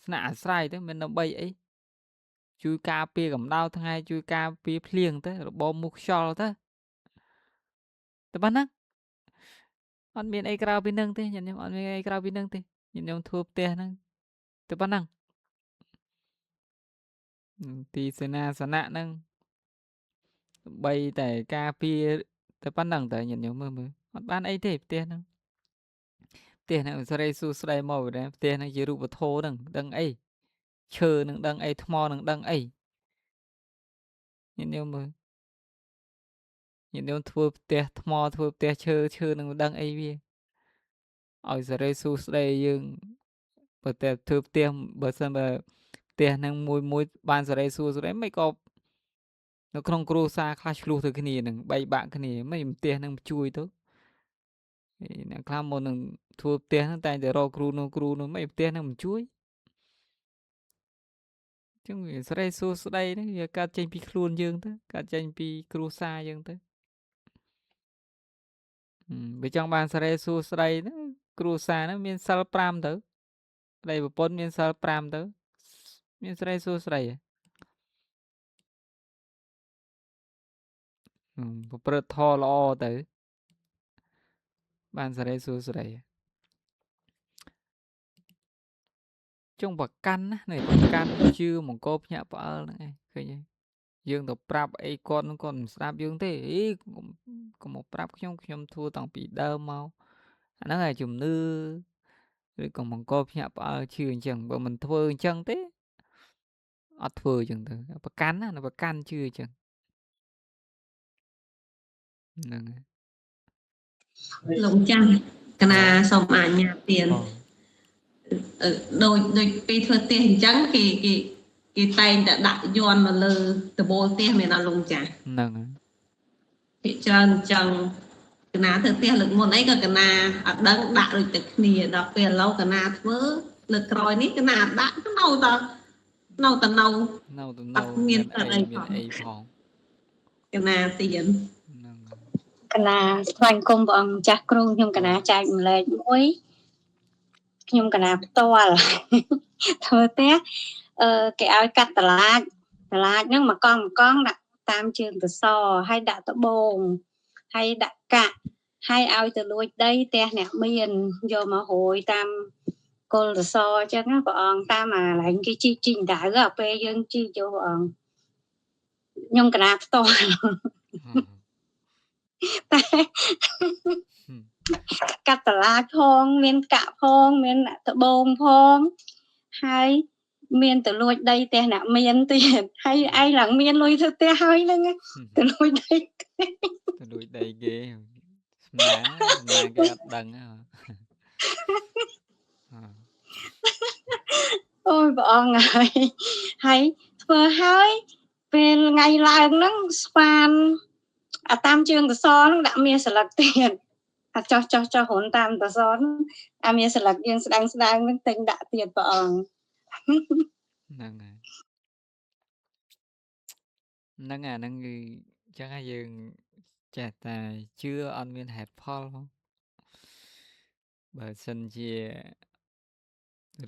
ស្នាក់អាស្រ័យទៅមិនដើម្បីអីជួយការពារកម្ដៅថ្ងៃជួយការពារភ្លៀងទៅរបបមូសខ្យល់ទៅតែប៉ុណ្ណឹងអត់មានអីក្រៅពីនឹងទេញាតិញោមអត់មានអីក្រៅពីនឹងទេញាតិញោមធ្វើផ្ទះហ្នឹងតែប៉ុណ្ណឹងទីសេនាសនៈហ្នឹងដើម្បីតែការពារតែប៉ុណ្ណឹងតែញាតិញោមមើលអត់បានអីទេផ្ទះហ្នឹងសេរីសួស្ដីមកផ្ទះហ្នឹងជារូបធម៌ហ្នឹងដឹងអីឈើនឹងដឹងអីថ្មនឹងដឹងអីញាតិញោមមើលញាតិញោមធ្វើផ្ទះថ្មធ្វើផ្ទះឈើនឹងដឹងអីវាឲ្យសេរីសួស្ដីយើងបើតែធ្វើផ្ទះបើសិនបើផ្ទះហ្នឹងមួយបានសេរីសួស្ដីមិនក៏នៅក្នុងគ្រួសារខ្លះឆ្លោះទៅគ្នានឹងបែកបាក់គ្នាមិនផ្ទះហ្នឹងជួយទៅអ្នកខ្លះមកនឹងធ្វើផ្ទះហ្នឹងតែតែរកគ្រូនោះមិនផ្ទះហ្នឹងមិនជួយចឹងវាសេរីសួស្ដីហ្នឹងវាកើតចេញពីខ្លួនយើងទៅកើតចេញពីគ្រួសារយើងទៅបើចង់បានសេរីសួស្ដីហ្នឹងគ្រួសារហ្នឹងមានសិល5ទៅ ប្តីប្រពន្ធមានសិល5ទៅមានស្រីសួរស្រីហ៎ប្រព្រឹត្តធម៌ល្អទៅបានស្រីសួរស្រីចុងប្រកាន់ណានេះប្រកាន់ជឿមង្គលភ្ញាក់ផ្អើលហ្នឹងឯងឃើញទេយើងទៅប្រាប់អីគាត់នឹងគាត់មិនស្ដាប់យើងទេអីកុំមកប្រាប់ខ្ញុំធ្វើតាំងពីដើមមកអាហ្នឹងឯងជំនឿឬក៏មង្គលភ្ញាក់ផ្អើលជឿអញ្ចឹងបើមិនធ្វើអញ្ចឹងទេអត់ធ្វើអញ្ចឹងទៅប្រកាន់ណាប្រកាន់ជឿអញ្ចឹងហ្នឹងហើយ លោកចាស់កណាសូមអញ្ញាតទៀតដូចពេលធ្វើផ្ទះអញ្ចឹងគេតែងតែដាក់យ័ន្តនៅលើដបូលផ្ទះមានអត់លោកចាស់ហ្នឹងហើយពីច្រើនអញ្ចឹងកណាធ្វើផ្ទះលើកមុនអីក៏កណាអត់ដឹងដាក់ដូចតែគ្នាដល់ពេលឥឡូវកណាធ្វើលើកក្រោយនេះកណាដាក់នៅមានអីផងកណាទៀនកណាថ្វាយគុំព្រះអង្គចាស់គ្រូខ្ញុំកណាចែកម្លែកមួយខ្ញុំកណាផ្ទាល់ធ្វើផ្ទះគេឲ្យកាត់តឡាចហ្នឹងមកកង់ដាក់តាមជើងសសរហើយដាក់ត្បូងហើយដាក់កាក់ហើយឲ្យទៅលួចដីផ្ទះអ្នកមានយកមករួយតាមគល់សសរអញ្ចឹងព្រះអង្គតាមអាឡែងគេជីដៅពេលយើងជីចូលព្រះអង្គខ្ញុំកណាផ្ទាល់តែកាត់តឡាចផងមានកាក់ផងមានត្បូងផងហើយមានទៅលួចដីផ្ទះអ្នកមានទៀតហើយឯងឡើងមានលុយធ្វើផ្ទះហើយហ្នឹងទៅលួចដីគេស្មានគេអត់ដឹងអូយព្រះអង្គហើយធ្វើហើយពេលថ្ងៃឡើងហ្នឹងស្វានអាតាមជើងសសរហ្នឹងដាក់មាសស្លឹកទៀតអាចចោះហ៊ុនតាមសសរអាមាសស្លឹកយើងស្ដាងហ្នឹងទិញដាក់ទៀតព្រះអង្គហ្នឹងហើយហ្នឹងគឺចឹងហើយយើងចេះតែជឿអត់មានហេតុផលផងបើសិនជា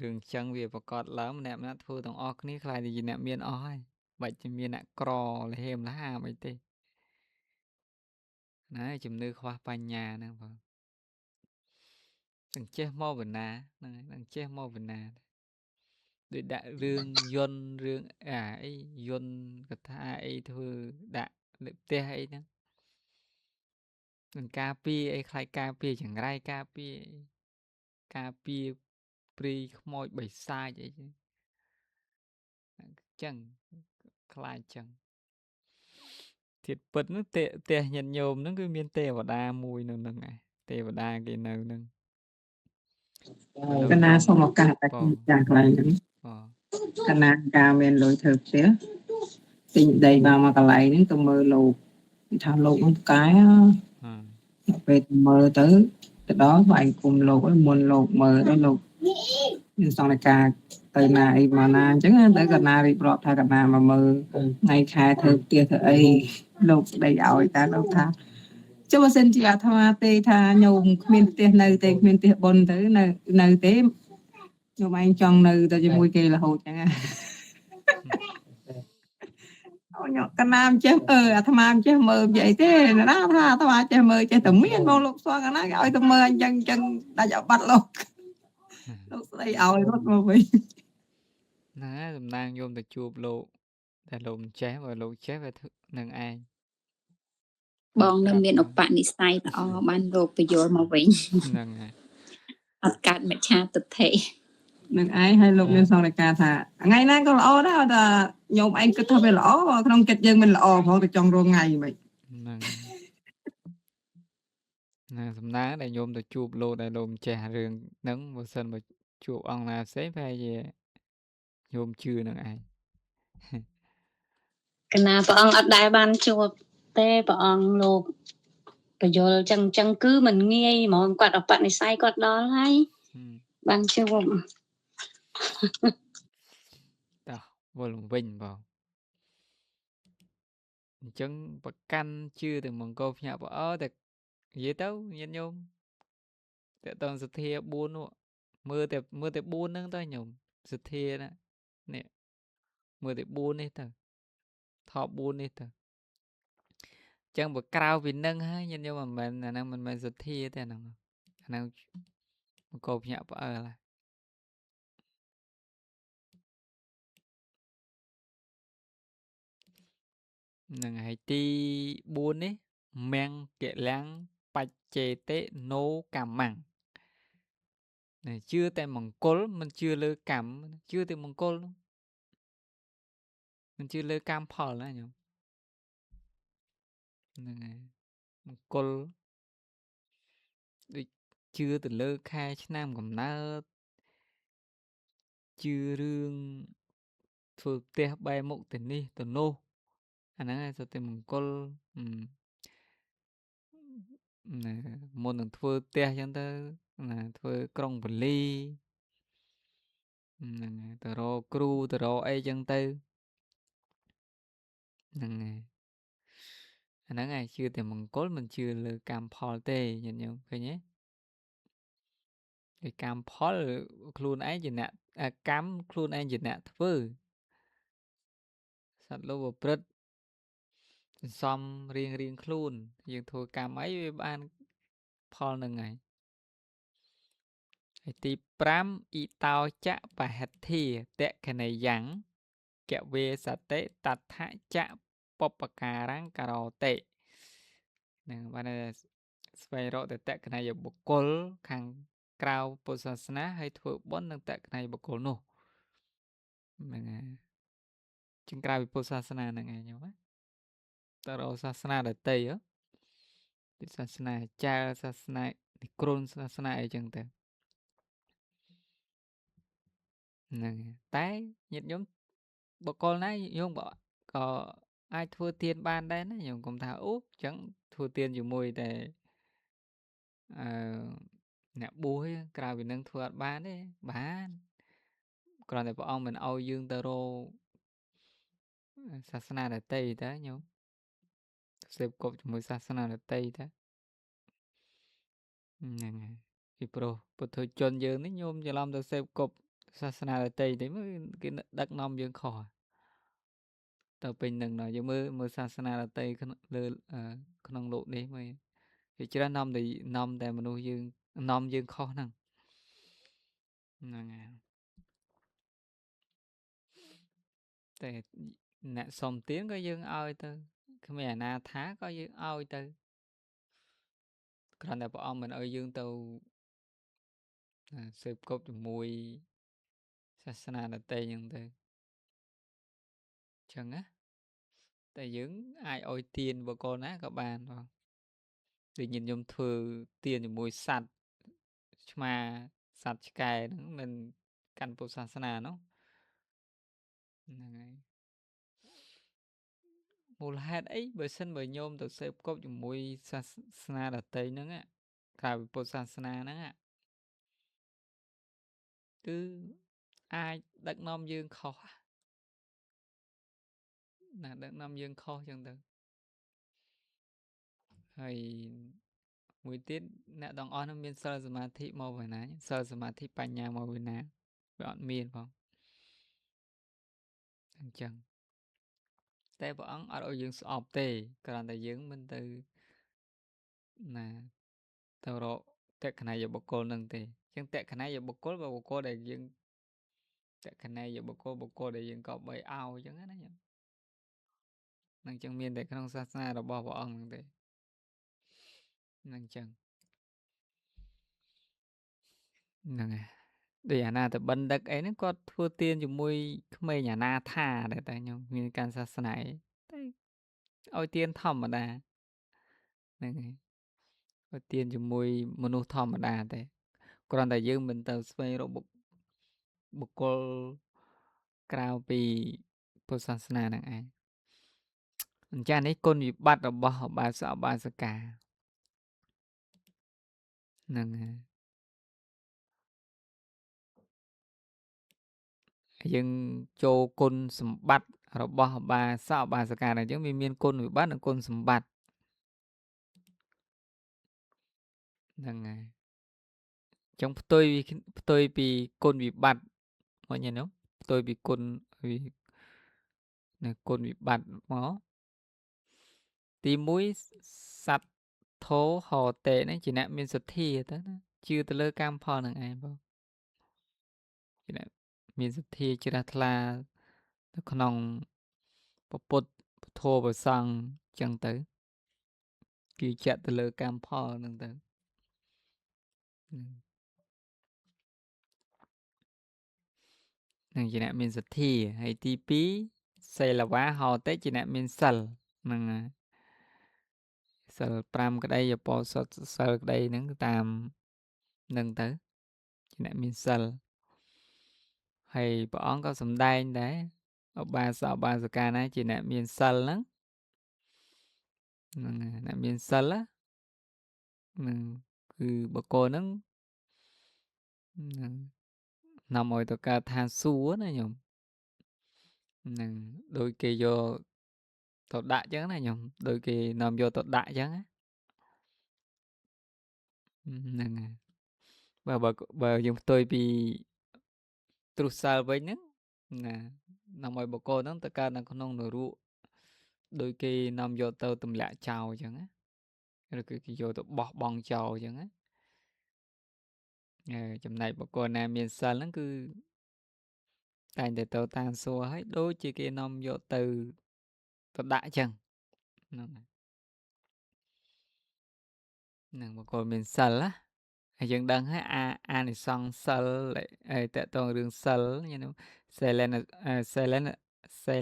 រឿងចឹងវាប្រកាសឡើងម្នាក់ធ្វើទាំងអស់គ្នាខ្លាចតែជាអ្នកមានអស់ហើយបាច់ជាមានអ្នកក្រលហេមលហាមអីទេណាជំនឿខ្វះបញ្ញាហ្នឹងបងនឹងចេះមកបណ្ណាហ្នឹងនឹងចេះមកបណ្ណាដូចដាក់រឿងយន្តរឿងអីយន្តកថាអីធ្វើដាក់លើផ្ទះអីហ្នឹងនឹងការពារអីខ្លាចការពារចង្រៃការពារព្រីខ្មោចបិសាចអីចឹងខ្លាចចឹងទៀតពិតនោះផ្ទះញាតិញោមហ្នឹងគឺមានទេវតាមួយនៅហ្នឹងឯងទេវតាគេនៅហ្នឹងកណាសូមឱកាសតែចាស់កន្លែងហ្នឹងកណាការមានលុយធ្វើផ្ទះទិញដីមកកន្លែងហ្នឹងទៅមើលលោកថាលោកហ្នឹងផ្កាយពេលមើលទៅដល់ស្វែងគុំលោកឲ្យមុនលោកមើលដល់លោកមានសង្ឃការទៅណាអីមកណាអញ្ចឹងទៅកណារៀបរាប់ថាកណាមកមើលថ្ងៃខែធ្វើផ្ទះធ្វើអីលោកស្ដីឲ្យតាលោកថាចុះបើសិនជាអាត្មាទេថាញោមគ្មានផ្ទះនៅទេគ្មានផ្ទះបុណ្យទៅនៅទេញោមឯងចង់នៅទៅជាមួយគេរហូតអញ្ចឹងអូញកណាមចេះអាត្មាចេះមើលនិយាយទេណាថាអាត្មាចេះមើលចេះតែមានបងលោកស្វងកណាគេឲ្យទៅមើលអញ្ចឹងដាច់ឲ្យបាត់លោកស្ដីឲ្យរត់មកវិញណាតំណាងញោមទៅជួបលោកតែលោកមិនចេះបើលោកចេះវានឹងឯងបងនៅមានឧបនិស្ស័យល្អបានរោគបញ្យល់មកវិញហ្នឹងហើយអត់កើតមច្ឆាទិដ្ឋិនឹងឯងឲ្យលោកមានសង្ឃការថាថ្ងៃណាក៏ល្អដែរតែញោមឯងគិតថាវាល្អក្នុងចិត្តយើងមិនល្អផងទៅចង់រងថ្ងៃមិនហ្នឹងណាសំណាងដែលញោមទៅជួបលោកដែលលោកមិនចេះរឿងហ្នឹងបើសិនមកជួបអង្គណាផ្សេងប្រហែលជាញោមជឿនឹងឯងកណាព្រះអង្គអត់ដែលបានជួបទេព្រះអង្គលោកបញ្យល់ចឹងគឺមិនងាយហ្មងគាត់អបនិស្ស័យគាត់ដល់ហើយបានជួបតោះវល់វិញបងអញ្ចឹងប្រកាន់ជឿទៅមង្គលភ្ញាក់ផ្អើលតែនិយាយទៅញាតិញោមតើតនសទ្ធា4នោះ mưaតែ 4 ហ្នឹងទៅញោមសទ្ធាណានេះមើលតែ 4 នេះទៅថប 4 នេះទៅចឹងបើក្រៅពីនឹងហើយញាតិញោមមិនមែនអាហ្នឹងមិនមែនសទ្ធាទេអាហ្នឹងបង្កភ្ញាក់ផ្អើលហ្នឹងហើយទី 4 នេះមង្គលាំងបច្ចេតិណូកម្មੰជឿតែមង្គលមិនជឿលើកម្មជឿតែមង្គលមិនជឿលើកម្មផលណាញោមហ្នឹងហើយមង្គលដូចជឿទៅលើខែឆ្នាំកំណើតជឿរឿងធ្វើផ្ទះបែរមុខទៅនេះទៅនោះអាហ្នឹងឯងសុទ្ធតែមង្គលណាមុននឹងធ្វើផ្ទះចឹងទៅណាធ្វើក្រុងពលីហ្នឹងហើយទៅរកគ្រូទៅរកអីចឹងទៅហ្នឹងហើយអាហ្នឹងឯងជឿតែមង្គលមិនជឿលើកម្មផលទេញាតិញោមឃើញទេឯកម្មផលខ្លួនឯងជាអ្នកកម្មខ្លួនឯងជាអ្នកធ្វើសត្វលោកប្រព្រឹត្តសន្សំរៀងខ្លួនយើងធ្វើកម្មអីវាបានផលនឹងហើយហើយទី 5 អ៊ីតោចៈបហិទ្ធាតក្ខណីយ៉ាងកវេសតិតដ្ឋចៈបបការាំងការោតិហ្នឹងបានស្វែងរកតែតក្ខណីបុគ្គលខាងក្រៅពុទ្ធសាសនាហើយធ្វើបុណ្យនឹងតក្ខណីបុគ្គលនោះហ្នឹងហើយជាងក្រៅពីពុទ្ធសាសនាហ្នឹងឯងញោមតើរកសាសនាដទៃទីសាសនាចាលសាសនានិគ្រនសាសនាអីចឹងទៅហ្នឹងតែញាតិញោមបុគ្គលណាញោមក៏អាចធ្វើទានបានដែរណាញោមកុំថាអូចឹងធ្វើទានជាមួយតែអ្នកបួសក្រៅពីនឹងធ្វើអត់បានទេបានគ្រាន់តែព្រះអង្គមិនអោយយើងទៅរកសាសនាដទៃតើញោមសេពគប់ជាមួយសាសនាដទៃតើហ្នឹងហើយពីព្រោះពុទ្ធជនយើងនេះញោមច្រឡំទៅសេពគប់សាសនាដទៃទេគេដឹកនាំយើងខុសទៅពេញនឹងដល់យើងមើលសាសនាដទៃលើក្នុងលោកនេះមើលវាច្រើននាំតែមនុស្សយើងនាំយើងខុសហ្នឹងហើយតែអ្នកសុំទានក៏យើងឲ្យទៅគ្មានអាណាថាក៏យើងឲ្យទៅគ្រាន់តែព្រះអង្គមិនឲ្យយើងទៅស៊ើបគប់ជាមួយសាសនាដទៃហ្នឹងទៅចឹងណាតែយើងអាចឲ្យទានបុគ្គលណាក៏បានបងដូចញាតិញោមធ្វើទានជាមួយសត្វឆ្មាសត្វឆ្កែហ្នឹងមិនកាន់ពុទ្ធសាសនានោះហ្នឹងហើយមូលហេតុអីបើសិនបើញោមទៅស៊ើបគប់ជាមួយសាសនាដទៃហ្នឹងក្រៅពីពុទ្ធសាសនាហ្នឹងគឺអាចដឹកនាំយើងខុសណាដឹកនាំយើងខុសចឹងទៅហើយមួយទៀតអ្នកទាំងអស់នោះមានសិលសមាធិមកពីណាសិលសមាធិបញ្ញាមកពីណាវាអត់មានផងអញ្ចឹងតែព្រះអង្គអត់ឲ្យយើងស្អប់ទេគ្រាន់តែយើងមិនទៅណាទៅរកតក្ខណីយបុគ្គលនឹងទេអញ្ចឹងតក្ខណីយបុគ្គលបើបុគ្គលដែលយើងតក្ខណីយបុគ្គលដែលយើងក៏បីឲ្យអញ្ចឹងណាញោមនឹងចឹងមានតែក្នុងសាសនារបស់ព្រះអង្គហ្នឹងទេនឹងចឹងហ្នឹងហើយដូចអាណាតបិណ្ឌិតអីហ្នឹងគាត់ធ្វើទានជាមួយក្មេងអាណាថាដែរតែខ្ញុំមានការសាសនាតែឲ្យទានធម្មតាហ្នឹងហើយឲ្យទានជាមួយមនុស្សធម្មតាតែគ្រាន់តែយើងមិនទៅស្វែងរកបុគ្គលក្រៅពីពុទ្ធសាសនាហ្នឹងឯងអញ្ចឹងនេះគុណវិបត្តិរបស់ឧបាសកឧបាសិកាហ្នឹងហើយយើងចូលគុណសម្បត្តិរបស់ឧបាសកឧបាសិកាអញ្ចឹងវាមានគុណវិបត្តិនិងគុណសម្បត្តិហ្នឹងហើយ ចឹងផ្ទុយពីគុណវិបត្តិមកញ៉ាំនោះផ្ទុយពីគុណវិបត្តិមកទី1សត្វធោហោតេហ្នឹងជាអ្នកមានសទ្ធាទៅណាជឿទៅលើកម្មផលនឹងឯងបងជាអ្នកមានសទ្ធាជ្រះថ្លានៅក្នុងពុទ្ធធម៌ប្រសង្ឃចឹងទៅគឺចាក់ទៅលើកម្មផលហ្នឹងទៅនឹងជាអ្នកមានសទ្ធាហើយទី2សិលវាហោតេជាអ្នកមានសិលហ្នឹងសិល5ក្តីអបោសុតសិលក្តីហ្នឹងតាមហ្នឹងទៅជាអ្នកមានសិលហើយព្រះអង្គក៏សម្ដែងដែរឧបាសកឧបាសិកាណាជាអ្នកមានសិលហ្នឹងអ្នកមានសិលហ្នឹងគឺបុគ្គលហ្នឹងនាំឲ្យទៅកើតឋានសួគ៌ណាញោមហ្នឹងដូចគេយកទៅដាក់ចឹងណាញោមដូចគេនាំយកទៅដាក់ចឹងហ្នឹងបើយើងផ្ទុយពីទ្រុសិលវិញហ្នឹងណានាំឲ្យបុគ្គលហ្នឹងទៅកើតនៅក្នុងនរកដោយគេនាំយកទៅទម្លាក់ចោលចឹងណាឬគឺគេយកទៅបោះបង់ចោលចឹងណាចំណែកបុគ្គលណាមានសិលហ្នឹងគឺតែងតែទៅតាមសួរឲ្យដូចជាគេនាំយកទៅដាក់ចឹងហ្នឹងបុគ្គលមានសិលណាហើយយើងដឹងហើយអានិសង្សសិលតកតងរឿងសិលញ៉ាំសិ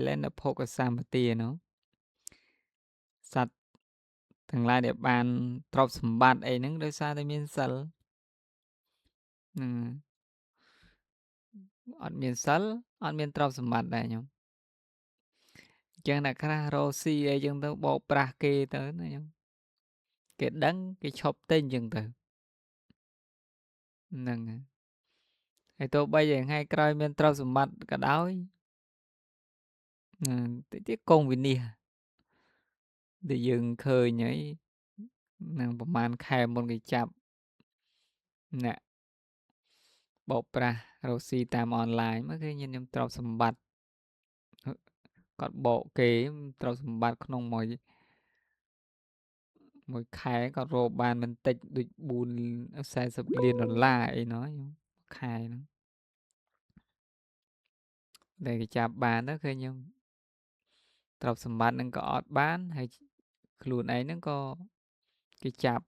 លេនភោគសម្បទានោះសត្វទាំងឡាយដែលបានទ្រព្យសម្បត្តិអីហ្នឹងដោយសារតែមានសិលអត់មានសិលអត់មានទ្រព្យសម្បត្តិដែរញោមអញ្ចឹងអ្នកខ្លះរកស៊ីអីចឹងទៅបោកប្រាស់គេទៅណាញោមគេដឹងគេឈប់ទិញចឹងទៅហ្នឹងហើយទោះបីជាថ្ងៃក្រោយមានទ្រព្យសម្បត្តិក៏ដោយតិចទៀតកងវិនិច្ឆ័យដែលយើងឃើញហើយនឹងប្រហែលខែមុនគេចាប់អ្នកបោកប្រាស់រកស៊ីតាមអនឡាញមកគេញញឹមទ្រព្យសម្បត្តិគាត់បោកគេទ្រព្យសម្បត្តិក្នុងមួយខែគាត់រកបានមិនតិចដូច40 លានដុល្លារអីណោះខែហ្នឹងដែលគេចាប់បានទៅឃើញខ្ញុំទ្រព្យសម្បត្តិហ្នឹងក៏អត់បានហើយខ្លួនឯងហ្នឹងក៏គេចាប់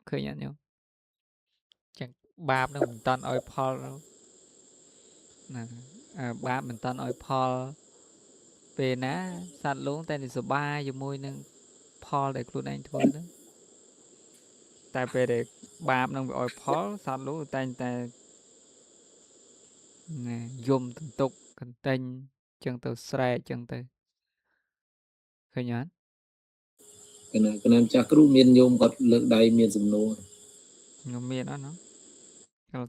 ឃើញអត់ញោមចឹងបាបហ្នឹងមិនតាន់ឲ្យផលណាបាបមិនតាន់ឲ្យផលពេលណាសត្វលោកតែសុបាយជាមួយនឹងផលដែលខ្លួនឯងធ្វើហ្នឹងតែពេលដែលបាបនឹងវាឲ្យផលសត្វលោកតែងតែយំទន្ទុកកន្ទិញចឹងទៅស្រែកចឹងទៅឃើញអត់កណាចាស់គ្រូមានញោមគាត់លើកដៃមានសំណួរខ្ញុំមានអត់ណា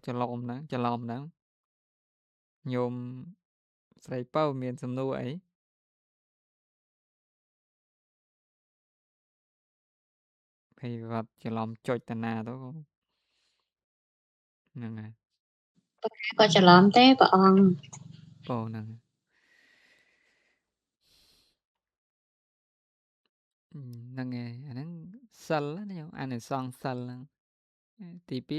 ច្រឡំហ្នឹងញោមស្រីបើមានសំណួរអីហើយគាត់ច្រឡំចុចតាណាទៅហ្នឹងហើយក៏ច្រឡំទេព្រះអង្គបងហ្នឹងហ្នឹងហើយអាហ្នឹងសិលណាញោមអានិសង្សសិលហ្នឹងទី2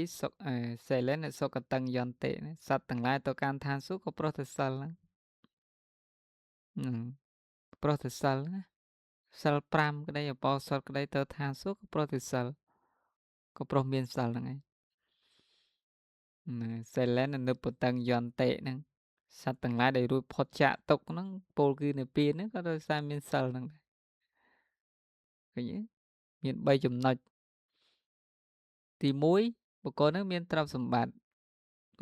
សេលេនសុគតੰយន្តិសត្វទាំងឡាយទៅកាន់ឋានសួគ៌ក៏ប្រោះទៅសិលហ្នឹងប្រោះទៅសិលណាសិល5ក្តីអបោសុតក្តីទៅឋានសួគ៌ក៏ប្រោះទៅសិលក៏ប្រោះមានសិលហ្នឹងឯងសេលេននុបតੰយន្តិហ្នឹងសត្វទាំងឡាយដែលរួចផុតចាកទុក្ខហ្នឹងពលគឺនិព្វានហ្នឹងក៏ដោយសារមានសិលហ្នឹងដែរឃើញទេមាន3ចំណុចទី1បុគ្គលហ្នឹងមានទ្រព្យសម្បត្តិ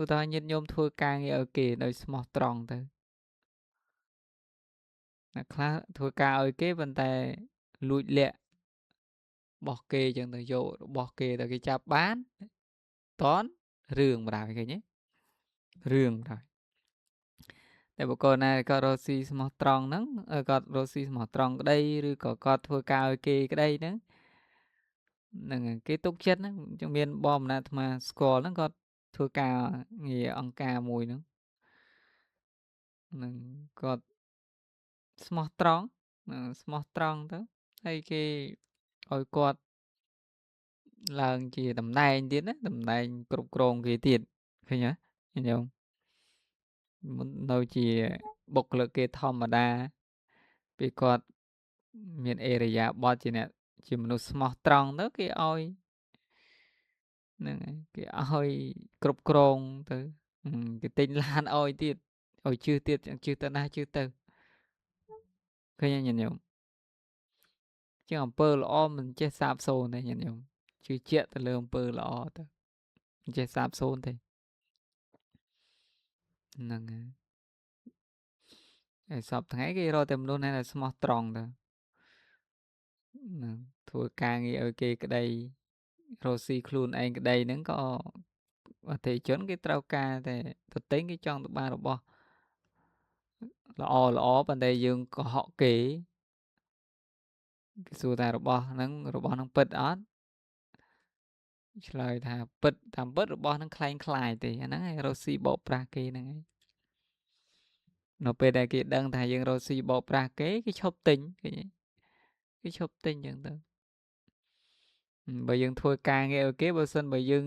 ឧទាហរណ៍ញាតិញោមធ្វើការងារឲ្យគេដោយស្មោះត្រង់ទៅអ្នកខ្លះធ្វើការឲ្យគេប៉ុន្តែលួចលាក់របស់គេចឹងទៅយករបស់គេទៅគេចាប់បានតន់រឿងបណ្ដោយឃើញទេរឿងបណ្ដោយតែបុគ្គលណាគាត់រកស៊ីស្មោះត្រង់ហ្នឹងគាត់រកស៊ីស្មោះត្រង់ក្តីឬក៏គាត់ធ្វើការឲ្យគេក្តីហ្នឹងគេទុកចិត្តហ្នឹងចឹងមានបងម្នាក់អាត្មាស្គាល់ហ្នឹងគាត់ ធ្វើការងារអង្គការមួយហ្នឹងនឹងគាត់ស្មោះត្រង់ស្មោះត្រង់ទៅហើយគេឲ្យគាត់ឡើងជាតំណែងទៀតណាតំណែងគ្រប់គ្រងគេទៀតឃើញទេឃើញទេមិននៅជាបុគ្គលិកគេធម្មតាពេលគាត់មានអេរយាប័តជាអ្នកជាមនុស្សស្មោះត្រង់ទៅគេឲ្យហ្នឹងហើយគេឲ្យគ្រប់គ្រងទៅគេទិញឡានឲ្យទៀតឲ្យជឿទៀតជឿទៅណាជឿទៅឃើញញាតិញោមជាងអំពើល្អមិនចេះសាបសូន្យទេញាតិញោមជឿជាក់ទៅលើអំពើល្អទៅមិនចេះសាបសូន្យទេហ្នឹងហើយសពថ្ងៃគេរកតែមនុស្សណាដែលស្មោះត្រង់ទៅហ្នឹងធ្វើការងារឲ្យគេក្តីរកស៊ីខ្លួនឯងក្តីហ្នឹងក៏អតិថិជនគេត្រូវការតែទៅទិញគេចង់ទៅបានរបស់ល្អប៉ុន្តែយើងកុហកគេសួរថារបស់ហ្នឹងពិតអត់ឆ្លើយថាពិតតាមពិតរបស់ហ្នឹងคล้ายទេអាហ្នឹងឯងរកស៊ីបោកប្រាស់គេហ្នឹងឯងនៅពេលដែលគេដឹងថាយើងរកស៊ីបោកប្រាស់គេឈប់ទិញឃើញទេគេឈប់ទិញអញ្ចឹងទៅបើយើងធ្វើការងារឲ្យគេបើសិនបើយើង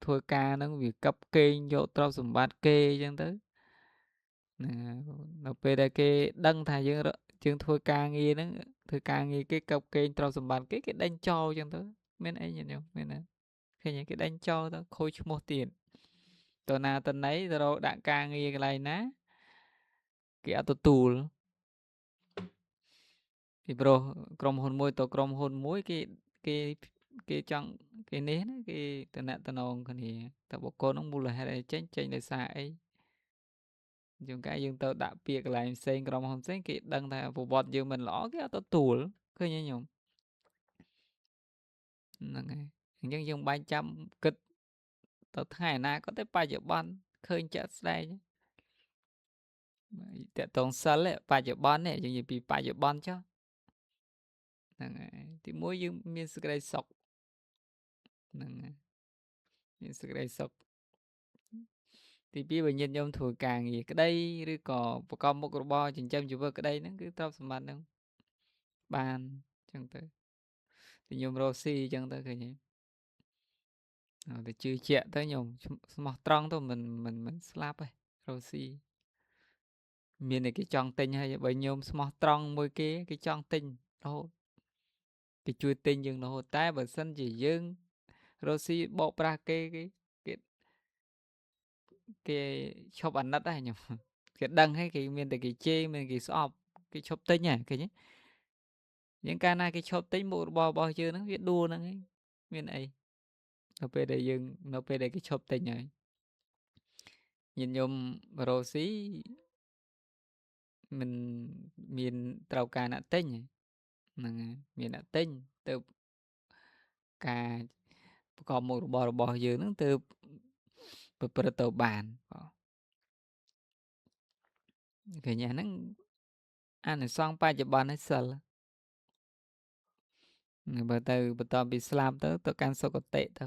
ធ្វើការហ្នឹងវាកັບកេងយកទ្រព្យសម្បត្តិគេអញ្ចឹងទៅនៅពេលដែលគេដឹងថាយើងធ្វើការងារហ្នឹងធ្វើការងារគេកັບកេងទ្រព្យសម្បត្តិគេដេញចោលអញ្ចឹងទៅមានអីញាតិញោមមានណាឃើញគេដេញចោលទៅខូចឈ្មោះទៀតតើណាតណីទៅរកដាក់ការងារកន្លែងណាគេអត់ទទួលពីព្រោះក្រុមហ៊ុនមួយទៅក្រុមហ៊ុនមួយគេចង់គេនេះណាគេតំណតំណងគ្នាតែបុគ្គលនោះមូលហេតុអីចេញដោយសារអីជួនកាលយើងទៅដាក់ពាក្យកន្លែងផ្សេងក្រុមហ៊ុនផ្សេងគេដឹងថាប្រវត្តិយើងមិនល្អគេអត់ទទួលឃើញទេញោមហ្នឹងហើយអញ្ចឹងយើងបាច់ចាំគិតទៅថ្ងៃណាក៏ទៅបច្ចុប្បន្នឃើញចាក់ស្ដែងតកតងសិលបច្ចុប្បន្ននេះយើងនិយាយពីបច្ចុប្បន្នចុះហ្នឹងហើយទីមួយយើងមានសេចក្តីសុខហ្នឹងហើយមានសេចក្តីសុខទីពីរបើញាតិញោមធ្វើការងារក្តីឬក៏ប្រកបមុខរបរចិញ្ចឹមជីវិតក្តីហ្នឹងគឺទ្រព្យសម្បត្តិហ្នឹងបានអញ្ចឹងទៅតែញោមរកស៊ីអញ្ចឹងទៅឃើញទេតែជឿជាក់ទៅញោមស្មោះត្រង់ទៅមិនស្លាប់ទេរកស៊ីមានតែគេចង់ទិញហើយបើញោមស្មោះត្រង់មួយគេចង់ទិញរហូតគេជួយទិញយើងរហូតតែបើសិនជាយើងរកស៊ីបោកប្រាស់គេឈប់អាណិតហើយញោមគេដឹងហើយគេមានតែគេជេរមានគេស្អប់គេឈប់ទិញហ่ะឃើញទេយើងកាលណាគេឈប់ទិញមុខរបររបស់យើងហ្នឹងវាដួលហ្នឹងឯងមានអីនៅពេលដែលគេឈប់ទិញហើយញាតិញោមរកស៊ីមិនមានត្រូវការអ្នកទិញហ្នឹងហើយមានអ្នកទិញទៅការប្រកបមុខរបររបស់យើងហ្នឹងទៅប្រព្រឹត្តទៅបានឃើញហ្នឹងអានិសង្សបច្ចុប្បន្ននេះសិលបើទៅបន្តពីស្លាប់ទៅកាន់សុគតិទៅ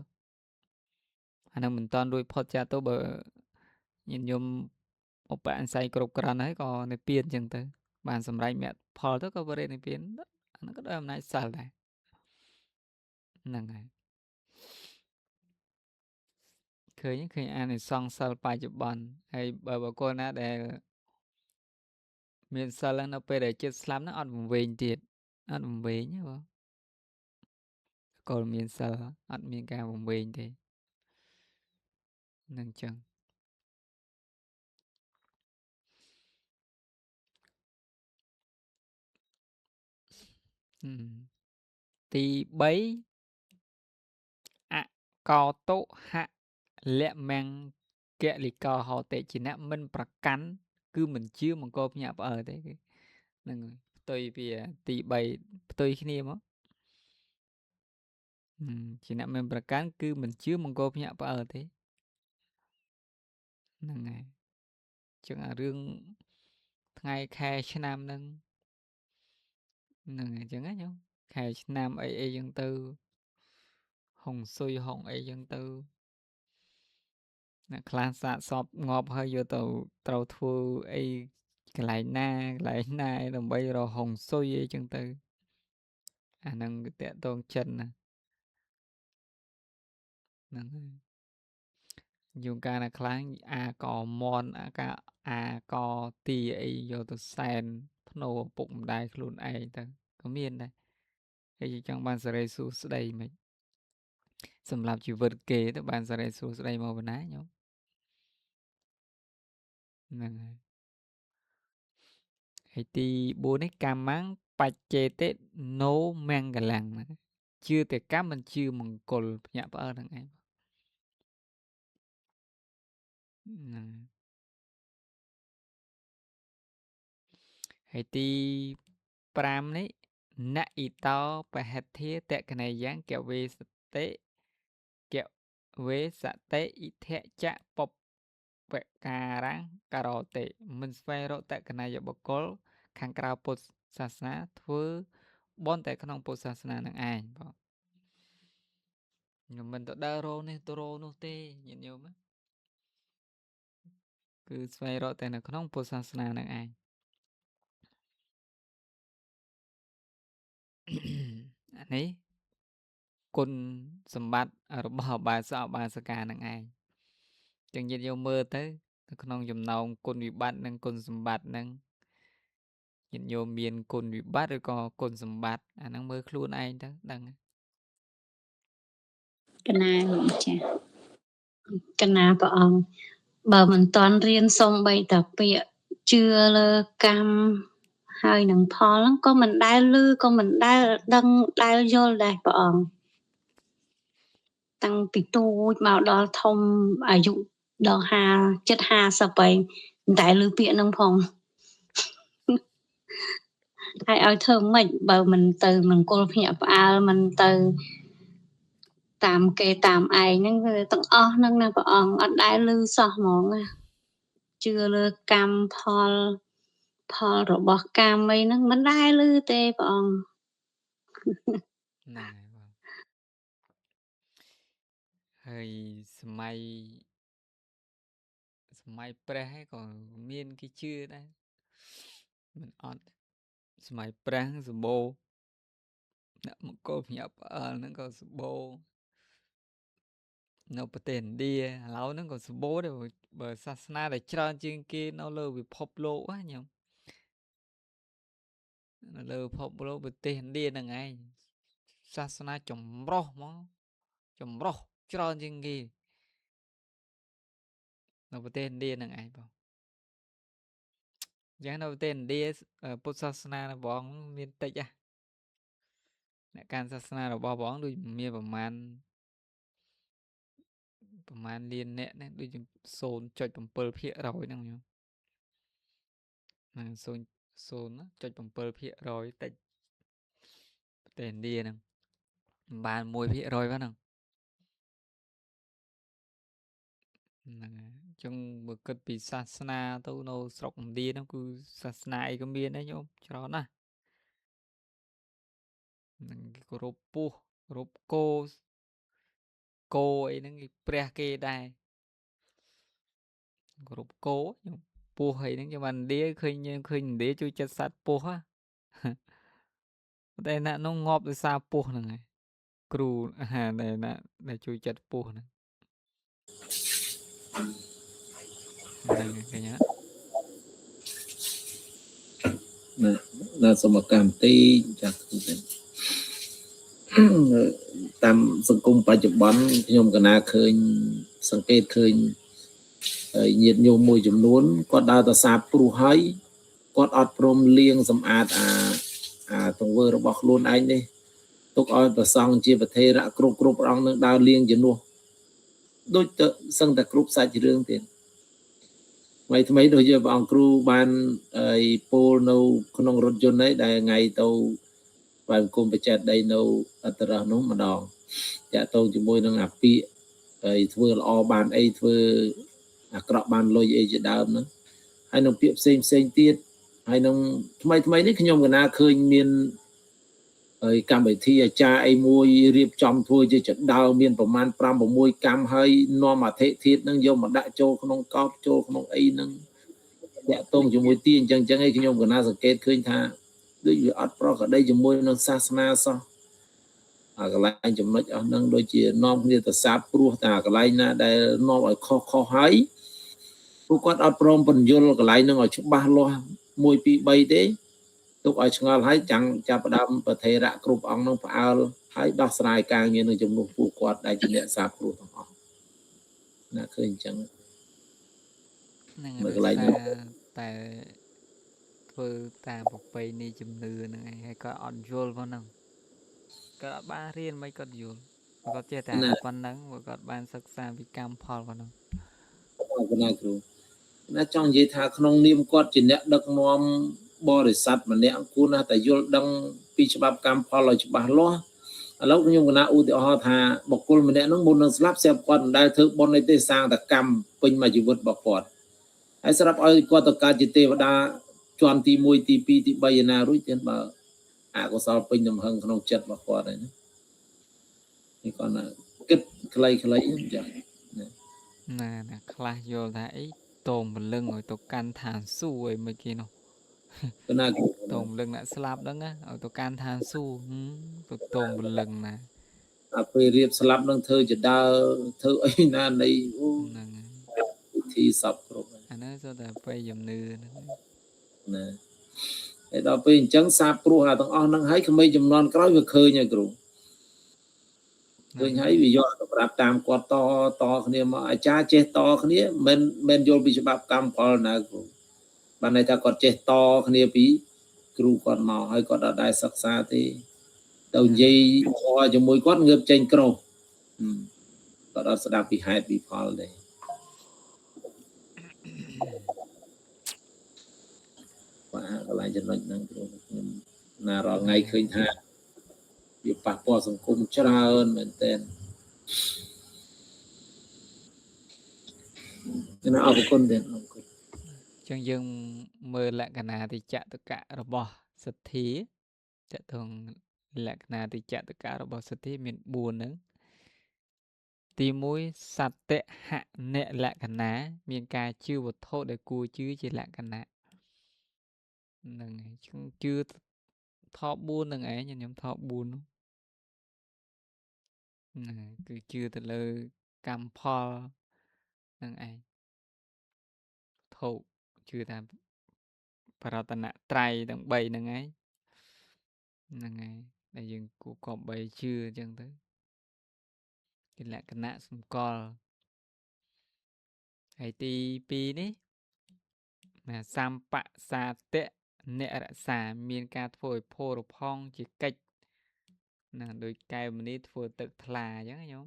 អានឹងមិនតាន់រួចផុតចាស់ទៅបើញាតិញោមឧបនិស្ស័យគ្រប់គ្រាន់ហើយក៏និព្វានអញ្ចឹងទៅបានសម្រេចមគ្គផលទៅក៏បរិនិព្វានអានឹងក៏ដោយអំណាចសិលដែរហ្នឹងហើយឃើញអានិសង្សសិលបច្ចុប្បន្នហើយបើបុគ្គលណាដែលមានសិលនៅពេលដែលចិត្តស្លាប់ហ្នឹងអត់វង្វេងទៀតអត់វង្វេងទេបងក៏មានសិលអត់មានការវង្វេងទេនឹងចឹងទី3អកោតុហៈលមង្គគលិកោហោតិជាអ្នកមិនប្រកាន់គឺមិនជឿមង្គលភ្ញាក់ផ្អើលទេហ្នឹងផ្ទុយពីទី3ផ្ទុយគ្នាមកជាអ្នកមិនប្រកាន់គឺមិនជឿមង្គលភ្ញាក់ផ្អើលទេហ្នឹងហើយចឹងអារឿងថ្ងៃខែឆ្នាំហ្នឹងហើយចឹងណាញោមខែឆ្នាំអីចឹងទៅហុងស៊ុយហុងអីចឹងទៅ អ្នកខ្លះសាកសពងាប់ហើយយកទៅត្រូវធ្វើអីកន្លែងណាដើម្បីរហុងស៊ុយអីចឹងទៅអាហ្នឹងវាតាក់ទងចិត្តណាហ្នឹងហើយយូរកាលណាខ្លះអាកមន់អាកទីអីយកទៅសែនភ្នោពុកម្ដាយខ្លួនឯងទៅក៏មានដែរហើយចង់បានសេរីសួស្ដីមិនសម្រាប់ជីវិតគេទៅបានសេរីសួស្ដីមកបណ្ណាញោមហ្នឹងហើយទី4នេះកម្មੰបច្ចេតិណូមង្គលੰជឿតែកម្មមិនជឿមង្គលភ្ញាក់ផ្អើលហ្នឹងឯងហ្នឹងហើយទី5នេះណឥតោបហិធាតកណេយ៉ាងកវេសតិកវេសតិអ៊ីធចៈពបការังការោតេមិនស្វែងរកតកណយបុគ្គលខាងក្រៅពុទ្ធសាសនាធ្វើបន់តែក្នុងពុទ្ធសាសនានឹងឯងបងខ្ញុំមិនទៅដើររោនេះទៅរោនោះទេញាតិញោមគឺស្វែងរកតែនៅក្នុងពុទ្ធសាសនានឹងឯងអានេះគុណសម្បត្តិរបស់បាសកបាសិកានឹងឯងចឹងញាតិញោមមើលទៅនៅក្នុងចំណោមគុណវិបត្តិនិងគុណសម្បត្តិហ្នឹងញាតិញោមមានគុណវិបត្តិឬក៏គុណសម្បត្តិអាហ្នឹងមើលខ្លួនឯងទៅដឹងកណាលោកចាស់ កណាព្រះអង្គបើមិនតាន់រៀនសំបីតាពាក្យជឿលើកម្មហើយនឹងផលហ្នឹងក៏មិនដែលឮក៏មិនដែលដឹងដែលយល់ដែរព្រះអង្គតាំងពីទូចមកដល់ធំអាយុដល់50 ហើយមិនដែលឮពាក្យហ្នឹងផងហើយឲ្យធ្វើម៉េចបើមិនទៅមង្គលភ្ញាក់ផ្អើលមិនទៅតាមគេតាមឯងហ្នឹងវាទាំងអស់ហ្នឹងណាព្រះអង្គអត់ដែលឮសោះហ្មងជឿលើកម្មផលរបស់កម្មអីហ្នឹងមិនដែលឮទេព្រះអង្គហ្នឹងហើយសម័យព្រះឯងក៏មានគេជឿដែរមិនអត់សម័យព្រះសម្បូរអ្នកមង្គលភ្ញាក់ផ្អើលហ្នឹងក៏សម្បូរនៅប្រទេសឥណ្ឌាឥឡូវហ្នឹងក៏សម្បូរដែរបើសាសនាដែលច្រើនជាងគេនៅលើពិភពលោកហ្នឹងញោមនៅលើពិភពលោកប្រទេសឥណ្ឌាហ្នឹងឯងសាសនាចម្រុះហ្មងចម្រុះច្រើនជាងគេនៅប្រទេសឥណ្ឌាហ្នឹងឯងបងយ៉ាងនៅប្រទេសឥណ្ឌាពុទ្ធសាសនារបស់បងមានតិចអ្នកកាន់សាសនារបស់បងដូចមានប្រមាណលានអ្នកណាដូច 0.7% ហ្នឹងញោមហ្នឹង 0.7% តិចប្រទេសឥណ្ឌាហ្នឹងបាន 1% ប៉ុណ្ណឹងហ្នឹងអញ្ចឹងបើគិតពីសាសនាទៅនៅស្រុកឥណ្ឌាហ្នឹងគឺសាសនាអីក៏មានដែរញោមច្រើនណាស់នឹងគេគោរពពស់គោរពគោអីហ្នឹងគេព្រះគេដែរគោរពគោពស់អីហ្នឹងខ្ញុំបានឥណ្ឌាឃើញឥណ្ឌាជួយចិត្តសត្វពស់តែណានោះងាប់ដោយសារពស់ហ្នឹងឯងគ្រូដែលជួយចិត្តពស់ហ្នឹងឃើញណាសមកម្មទីចាស់តាមសង្គមបច្ចុប្បន្នខ្ញុំកណាឃើញសង្កេតឃើញញាតិញោមមួយចំនួនគាត់ដើរទៅសាបព្រោះហើយគាត់អត់ព្រមលាងសម្អាតអាទង្វើរបស់ខ្លួនឯងនេះទុកឲ្យប្រសង់ជាប្រធេរៈគ្រប់អង្គនឹងដើរលាងជំនួសដូចទៅសឹងតែគ្រប់សាច់រឿងទៀតថ្មីដូចជាព្រះអង្គគ្រូបានពោលនៅក្នុងរថយន្តឯដែលថ្ងៃទៅបែបគុំបច្ចេកដីនៅអត្តរះនោះម្ដងតាក់ទងជាមួយនឹងអាពាកធ្វើល្អបានអីធ្វើអាក្រក់បានលុយអីជាដើមហ្នឹងហើយនឹងពាក្យផ្សេងទៀតហើយនឹងថ្មីនេះខ្ញុំកណាឃើញមាន ហើយកម្មវិធីអាចារ្យអីមួយរៀបចំធ្វើជាចដើមមានប្រមាណ5 6កម្មហើយនាំអធិធាតុនឹងយកមកដាក់ចូលក្នុងកោបចូលក្នុងអីហ្នឹងតាក់ទងជាមួយទានអញ្ចឹងឯងខ្ញុំកណាសង្កេតឃើញថាដូចវាអត់ប្រក្រតីជាមួយនឹងសាសនាសោះអាកន្លែងចំណុចអស់ហ្នឹងដូចជានាំគ្នាទៅសាបព្រោះតែកន្លែងណាដែលនាំឲ្យខុសហើយពួកគាត់អត់ព្រមបញ្យល់កន្លែងហ្នឹងឲ្យច្បាស់លាស់1 2 3ទេទុកឲ្យឆ្ងល់ហើយចាំចាប់ផ្ដើមប្រធេរៈគ្រប់អង្គនឹងផ្អើលហើយដោះស្រាយការងារនឹងជំនួសពួកគាត់ដែលជាអ្នកសាបព្រោះទាំងអស់ណាឃើញអញ្ចឹងហ្នឹងហើយកន្លែងតែធ្វើតាមប្រពៃណីជំនឿហ្នឹងឯងហើយក៏អត់យល់ផងហ្នឹងគាត់អត់បានរៀនមិនគាត់យល់គាត់ចេះតែប៉ុណ្ណឹងគាត់បានសិក្សាពីកម្មផលប៉ុណ្ណឹងណាគ្រូណាចង់និយាយថាក្នុងនាមគាត់ជាអ្នកដឹកនាំបរិស័ទម្នាក់គួរណាស់តែយល់ដឹងពីច្បាប់កម្មផលឲ្យច្បាស់លាស់ឥឡូវខ្ញុំកណាឧទាហរណ៍ថាបុគ្គលម្នាក់ហ្នឹងមុននឹងស្លាប់ស្រាប់គាត់មិនដែលធ្វើបុណ្យអីទេសាងតែកម្មពេញមួយជីវិតរបស់គាត់ហើយស្រាប់ឲ្យគាត់ទៅកើតជាទេវតាជាន់ទី1ទី2ទី3ឯណារួចទៀតបើអកុសលពេញទំហឹងក្នុងចិត្តរបស់គាត់ហើយណានេះគាត់ណាគិតខ្លីៗអញ្ចឹងណាខ្លះយល់ថាអីតោមពលឹងឲ្យទៅកាន់ឋានសួគ៌អីមិនគេនោះណាតោមពលឹងអ្នកស្លាប់ហ្នឹងឲ្យទៅកាន់ឋានសួគ៌ទៅតោមពលឹងណាអាពេលរៀបស្លាប់នឹងធ្វើចដើធ្វើអីណានៃហ្នឹងពិធីសពគ្រប់អាហ្នឹងសូតែពេលជំនឿហ្នឹងណាហើយដល់ពេលអញ្ចឹងសាបព្រោះអាទាំងអស់ហ្នឹងហើយក្មេងចំនួនក្រោយវាឃើញហើយគ្រូឃើញហើយវាយកទៅប្រាប់តាមគាត់តគ្នាមកអាចារ្យចេះតគ្នាមិនយល់ពីច្បាប់កម្មផលណាគ្រូបានន័យថាគាត់ចេះតគ្នាពីគ្រូគាត់មកហើយគាត់អត់ដែរសិក្សាទេទៅនិយាយជាមួយគាត់ងើបចេញក្រោះគាត់អត់ស្ដាប់ពីហេតុពីផលទេបាទកន្លែងចំណុចហ្នឹងគ្រូខ្ញុំណារាល់ថ្ងៃឃើញថាវាប៉ះពាល់សង្គមច្រើនមែនតើណាអរគុណទេអរគុណចឹងយើងមើលលក្ខណៈតិចតកៈរបស់សទ្ធាតកងលក្ខណៈតិចតកៈរបស់សទ្ធាមាន4ហ្នឹងទី1សត្យហៈលក្ខណៈមានការជឿវត្ថុដែលគួរជឿជាលក្ខណៈហ្នឹងហើយជឿថប4ហ្នឹងឯងខ្ញុំថប4នោះគឺជឿទៅលើកម្មផលហ្នឹងឯងធោជឿថាបរតនត្រ័យទាំង3ហ្នឹងឯងហ្នឹងហើយដែលយើងគួរគប្បីជឿអញ្ចឹងទៅជាលក្ខណៈសម្គាល់ហើយទី2នេះសម្បសាទៈអ្នករក្សាមានការធ្វើឲ្យផូរផង់ជាកិច្ចណាដោយកែវមនីធ្វើទឹកថ្លាអញ្ចឹងញោម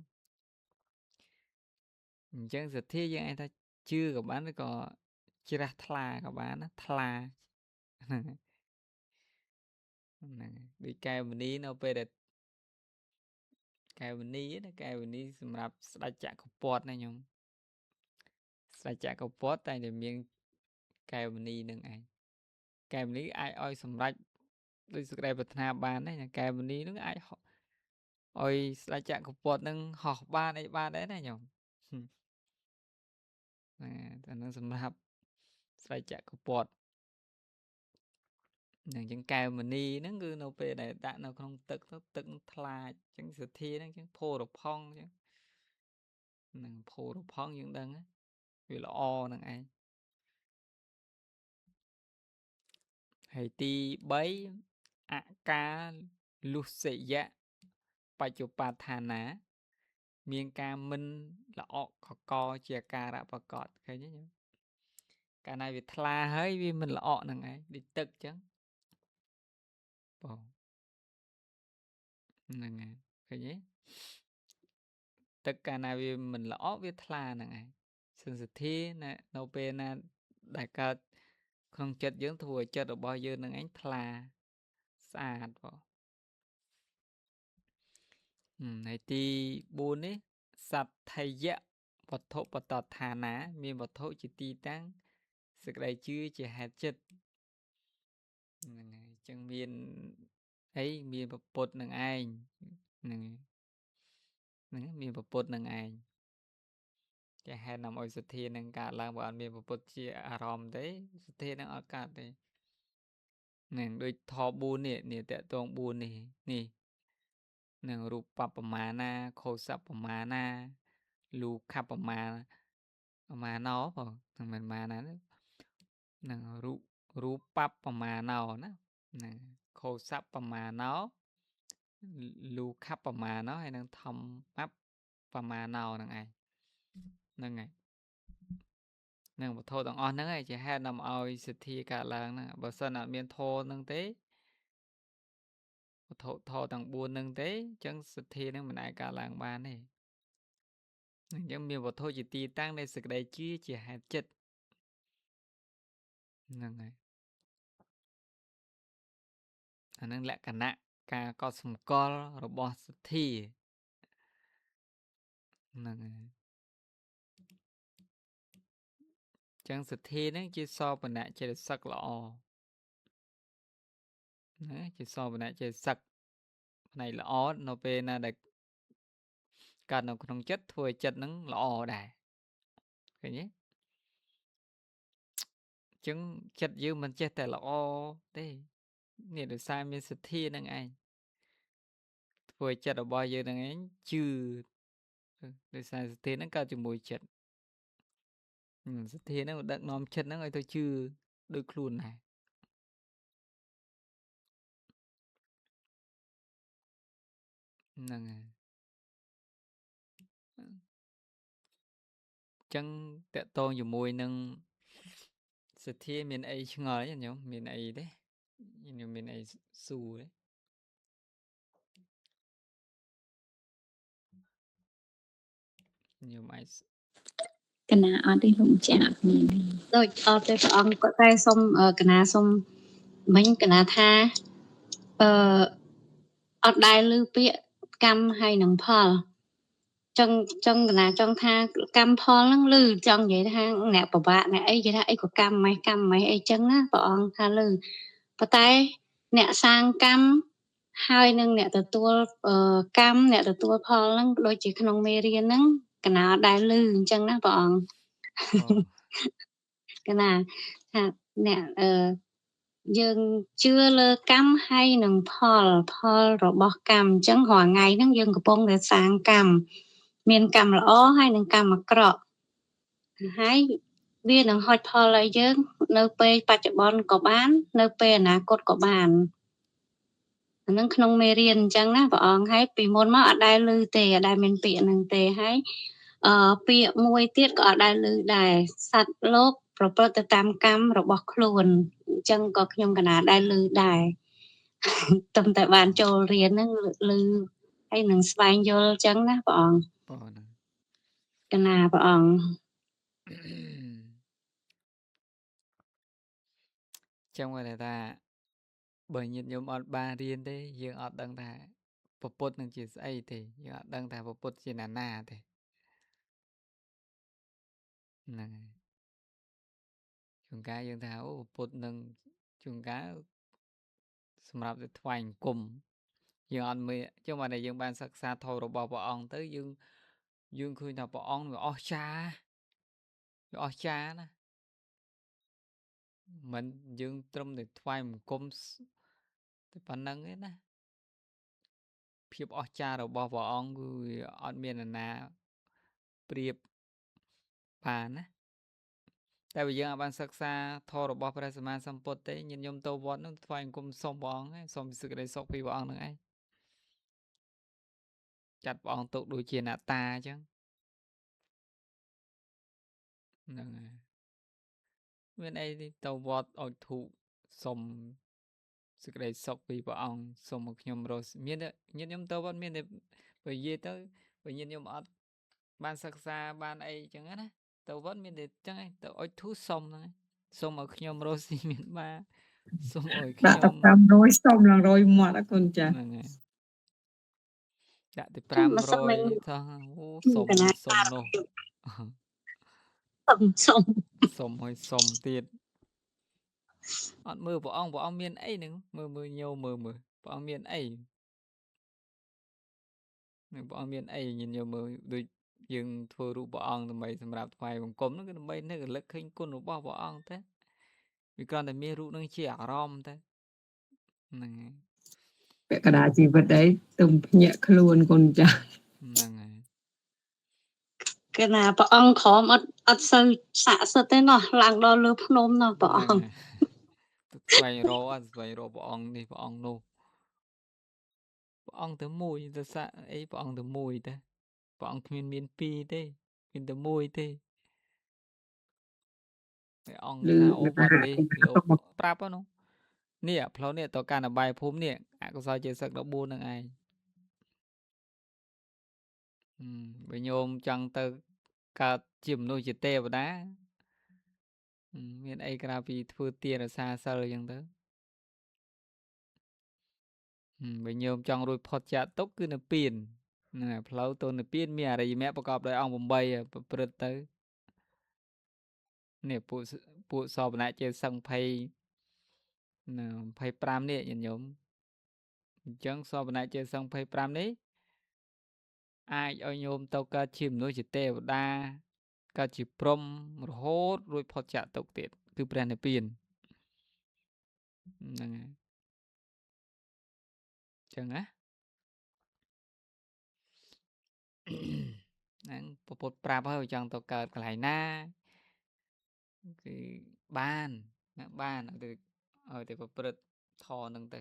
អញ្ចឹងសទ្ធាយើងអាចថាជឿក៏បានឬក៏ជ្រះថ្លាក៏បានណាថ្លាហ្នឹងដោយកែវមនីនៅពេលដែលកែវមនីណាកែវមនីសម្រាប់ស្ដេចចក្រពត្តិណាញោមស្ដេចចក្រពត្តិតែមានកែវមនីនឹងឯងកែវមនីអាចឲ្យសម្រេចដោយសេចក្តីប្រាថ្នាបានណាកែវមនីនឹងអាចឲ្យស្ដេចចក្រពត្តិនឹងហោះបានអីបានដែរណាញោមតែនឹងសម្រាប់ស្ដេចចក្រពត្តិអញ្ចឹងកែវមនីហ្នឹងគឺនៅពេលដែលដាក់នៅក្នុងទឹកទៅទឹកថ្លាអញ្ចឹងសទ្ធាហ្នឹងអញ្ចឹងផូរផង់អញ្ចឹងនឹងផូរផង់យើងដឹងវាល្អហ្នឹងឯងហើយទី3អកាលុសិយៈបច្ចុប្បដ្ឋានាមានការមិនល្អកកជាការៈប្រកបឃើញទេញោមកាលណាវាថ្លាហើយវាមិនល្អហ្នឹងឯងដូចទឹកអញ្ចឹងបងហ្នឹងហើយឃើញទេទឹកកាលណាវាមិនល្អវាថ្លាហ្នឹងឯងសិនសទ្ធាណានៅពេលណាដែលកើតក្នុងចិត្តយើងធ្វើឲ្យចិត្តរបស់យើងនឹងឯងថ្លាស្អាតបងហើយទី4នេះសត្ថយៈវត្ថុបតដ្ឋានាមានវត្ថុជាទីតាំងសេចក្តីជឿជាហេតុចិត្តហ្នឹងហើយអញ្ចឹងមាន អីមានប្រពុតនឹងឯងហ្នឹងមានប្រពុតនឹងឯងជាហេតុនាំឲ្យសទ្ធានឹងកើតឡើងបើអត់មានប្រពុតជាអារម្មណ៍ទេសទ្ធានឹងអត់កើតទេនឹងដូចធ4នេះតកតង4នេះនឹងរូបបប្រមាណាខោសបប្រមាណាលូខបប្រមាណោបងមិនមែនម៉ាណានឹងរូបបប្រមាណោណានឹងខោសបប្រមាណោលូខបប្រមាណោហើយនឹងធម្មបប្រមាណោហ្នឹងឯងហ្នឹងហើយនឹងវត្ថុទាំងអស់ហ្នឹងឯងជាហេតុនាំឲ្យសទ្ធាកើតឡើងហ្នឹងបើសិនអត់មានធម៌ហ្នឹងទេវត្ថុធម៌ទាំង4ហ្នឹងទេអញ្ចឹងសទ្ធាហ្នឹងមិនអាចកើតឡើងបានទេអញ្ចឹងមានវត្ថុជាទីតាំងនៃសេចក្តីជាហេតុចិត្តហ្នឹងហើយអានឹងលក្ខណៈការកត់សម្គាល់របស់សទ្ធាហ្នឹងហើយចឹងសទ្ធាហ្នឹងជាសោបនៈចេតសិកល្អណាជាសោបនៈចេតសិកផ្នែកល្អនៅពេលណាដែលកើតនៅក្នុងចិត្តធ្វើឲ្យចិត្តហ្នឹងល្អដែរឃើញទេចឹងចិត្តយើងមិនចេះតែល្អទេនេះដោយសារមានសទ្ធាហ្នឹងឯងធ្វើឲ្យចិត្តរបស់យើងហ្នឹងឯងជឿដោយសារសទ្ធាហ្នឹងកើតជាមួយចិត្តសទ្ធាហ្នឹងដឹកនាំចិត្តហ្នឹងឲ្យទៅជឿដោយខ្លួនដែរហ្នឹងហើយចឹងតកតងជាមួយនឹងសទ្ធាមានអីឆ្ងល់ទេញោមមានអីទេញោមមានអីសួរទេញោមអាចកណាអត់ទេលោកម្ចាស់អត់មានទេដូចអត់ទេព្រះអង្គគាត់តែសុំកណាសុំមិញកណាថាអត់ដែលឮពាក្យកម្មហើយនឹងផលចង់កណាចង់ថាកម្មផលហ្នឹងឮចង់និយាយថាអ្នកពិបាកអ្នកអីគេថាអីក៏កម្មម៉េចអីចឹងណាព្រះអង្គថាឮប៉ុន្តែអ្នកសាងកម្មហើយនឹងអ្នកទទួលកម្មអ្នកទទួលផលហ្នឹងដូចជាក្នុងមេរៀនហ្នឹងកណាអត់ដែលឮអញ្ចឹងណាព្រះអង្គកណាថាអ្នកយើងជឿលើកម្មហើយនឹងផលរបស់កម្មអញ្ចឹងរាល់ថ្ងៃហ្នឹងយើងកំពុងតែសាងកម្មមានកម្មល្អហើយនឹងកម្មអាក្រក់ហើយវានឹងហុចផលឲ្យយើងនៅពេលបច្ចុប្បន្នក៏បាននៅពេលអនាគតក៏បានអានឹងក្នុងមេរៀនអញ្ចឹងណាព្រះអង្គហើយពីមុនមកអត់ដែលឮទេអត់ដែលមានពាក្យហ្នឹងទេហើយពាក្យមួយទៀតក៏អត់ដែលឮដែរសត្វលោកប្រព្រឹត្តទៅតាមកម្មរបស់ខ្លួនអញ្ចឹងក៏ខ្ញុំកណាដែលឮដែរទំតែបានចូលរៀនហ្នឹងឮហើយនឹងស្វែងយល់អញ្ចឹងណាព្រះអង្គកណាព្រះអង្គចឹងមកថាបើញាតិញោមអត់បានរៀនទេយើងអត់ដឹងថាពពុទ្ធនឹងជាស្អីទេយើងអត់ដឹងថាពពុទ្ធជាណាទេហ្នឹងហើយជួនកាលយើងថាអូពពុទ្ធនឹងជួនកាលសម្រាប់ទៅថ្វាយអង្គមយើងអត់មើលចឹងមកតែយើងបានសិក្សាធម៌របស់ព្រះអង្គទៅយើងឃើញថាព្រះអង្គវាអស្ចារ្យណាមិនយើងត្រឹមតែថ្វាយអង្គមតែប៉ុណ្្នឹងឯណាភាពអស្ចារ្យរបស់ព្រះអង្គគឺអត់មានណាប្រៀបបានណាតែបើយើងអាចបានសិក្សាធម៌របស់ព្រះសម្មាសម្ពុទ្ធទេញាតិញោមទៅវត្តនោះថ្វាយអង្គមសុំព្រះអង្គឯងសុំសេចក្តីសុខពីព្រះអង្គនឹងឯងចាត់ព្រះអង្គទុកដូចជាអ្នកតាអញ្ចឹងហ្នឹងហើយមានអីទៅវត្តអុជធូបសុំសេចក្តីសុខពីព្រះអង្គសុំមកខ្ញុំរស់មានញាតិញោមទៅវត្តមានតែបើនិយាយទៅបើញាតិញោមអត់បានសិក្សាបានអីអញ្ចឹងណាទៅវត្តមានតែអញ្ចឹងឯងទៅអុជធូបសុំហ្នឹងសុំឲ្យខ្ញុំរស់ស៊ីមានបានសុំឲ្យខ្ញុំដាក់ទៅ500សុំឡើង100មាត់អរគុណចាហ្នឹងហើយដាក់ទៅ500ថោះអូសុំនោះសុំឲ្យសុំទៀតអត់មើលព្រះអង្គមានអីហ្នឹងមើលញោមមើល ព្រះអង្គមានអីព្រះអង្គមានអីញាតិញោមមើលដូចយើងធ្វើរូបព្រះអង្គដើម្បីសម្រាប់ថ្វាយបង្គំហ្នឹងគឺដើម្បីនឹករលឹកឃើញគុណរបស់ព្រះអង្គតែវាគ្រាន់តែមានរូបនឹងជាអារម្មណ៍តែហ្នឹងហើយពាក់កណ្ដាលជីវិតអីទុំភ្ញាក់ខ្លួនកូនចាស់ហ្នឹងហើយគឺណាព្រះអង្គក្រមអត់សូវស័ក្តិសិទ្ធទេណោះឡើងដល់លើភ្នំណោះព្រះអង្គស្វែងរកព្រះអង្គនេះព្រះអង្គនោះព្រះអង្គតែមួយទៅសាក់អីព្រះអង្គតែមួយតែព្រះអង្គគ្មានពីរទេមានតែមួយទេព្រះអង្គថាអូបាត់នេះលោកប្រាប់ហ្នឹងនេះផ្លូវនេះទៅកាន់អបាយភូមិនេះអកុសលចេតសិក14នឹងឯងបើញោមចង់ទៅកើតជាមនុស្សជាទេវតាមានអីក្រៅពីធ្វើទានរសាសិលអញ្ចឹងទៅបើញោមចង់រួចផុតចាកទុក្ខគឺនិព្វានណាផ្លូវទៅនិព្វានមានអរិយមគ្គប្រកបដោយអង្គ8ប្រព្រឹត្តទៅនេះពួកសវនៈចេសឹង25នេះញាតិញោមអញ្ចឹងសវនៈចេសឹង25នេះអាចឲ្យញោមទៅកើតជាមនុស្សជាទេវតាកើតជាព្រហ្មរហូតរួចផុតចាកទុក្ខទៀតគឺព្រះនិព្វានហ្នឹងហើយចឹងណាហ្នឹងពុទ្ធប្រាប់ហើយចង់ទៅកើតកន្លែងណាគឺបានឲ្យទៅប្រព្រឹត្តធម៌ហ្នឹងទៅ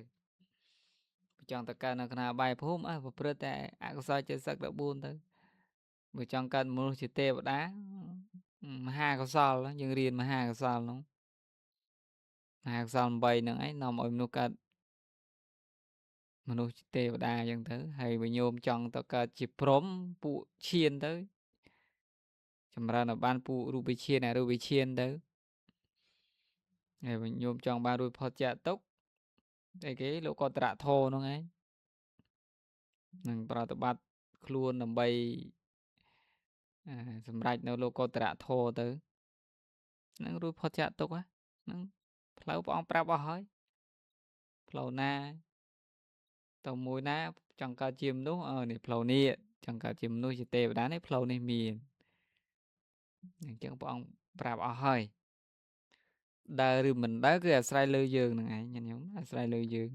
ចង់ទៅកើតនៅក្នុងអបាយភូមិប្រព្រឹត្តតែអកុសលចេតសិក14ទៅបើចង់កើតមនុស្សជាទេវតាមហាកុសលយើងរៀនមហាកុសលហ្នឹងមហាកុសល8ហ្នឹងឯងនាំឲ្យមនុស្សកើតមនុស្សជាទេវតាអញ្ចឹងទៅហើយបើញោមចង់ទៅកើតជាព្រហ្មពួកឈានទៅចម្រើនបានពួករូបវិឈានអរូបវិឈានទៅហើយបើញោមចង់បានរួចផុតចាកទុក្ខតែគេលោកកតរៈធម៌ហ្នឹងឯងនឹងប្រតិបត្តិខ្លួនដើម្បីសម្រាប់នៅលោកកតរៈធម៌ទៅនឹងរួចផុតចាកទុក្ខហ្នឹងផ្លូវព្រះអង្គប្រាប់អស់ហើយផ្លូវណាទៅមួយណាចង់កើតជាមនុស្សនេះផ្លូវនេះចង់កើតជាមនុស្សជាទេវតានេះផ្លូវនេះមានអញ្ចឹងព្រះអង្គប្រាប់អស់ហើយដើរឬមិនដើរគឺអាស្រ័យលើយើងហ្នឹងឯងញាតិញោមអាស្រ័យលើយើង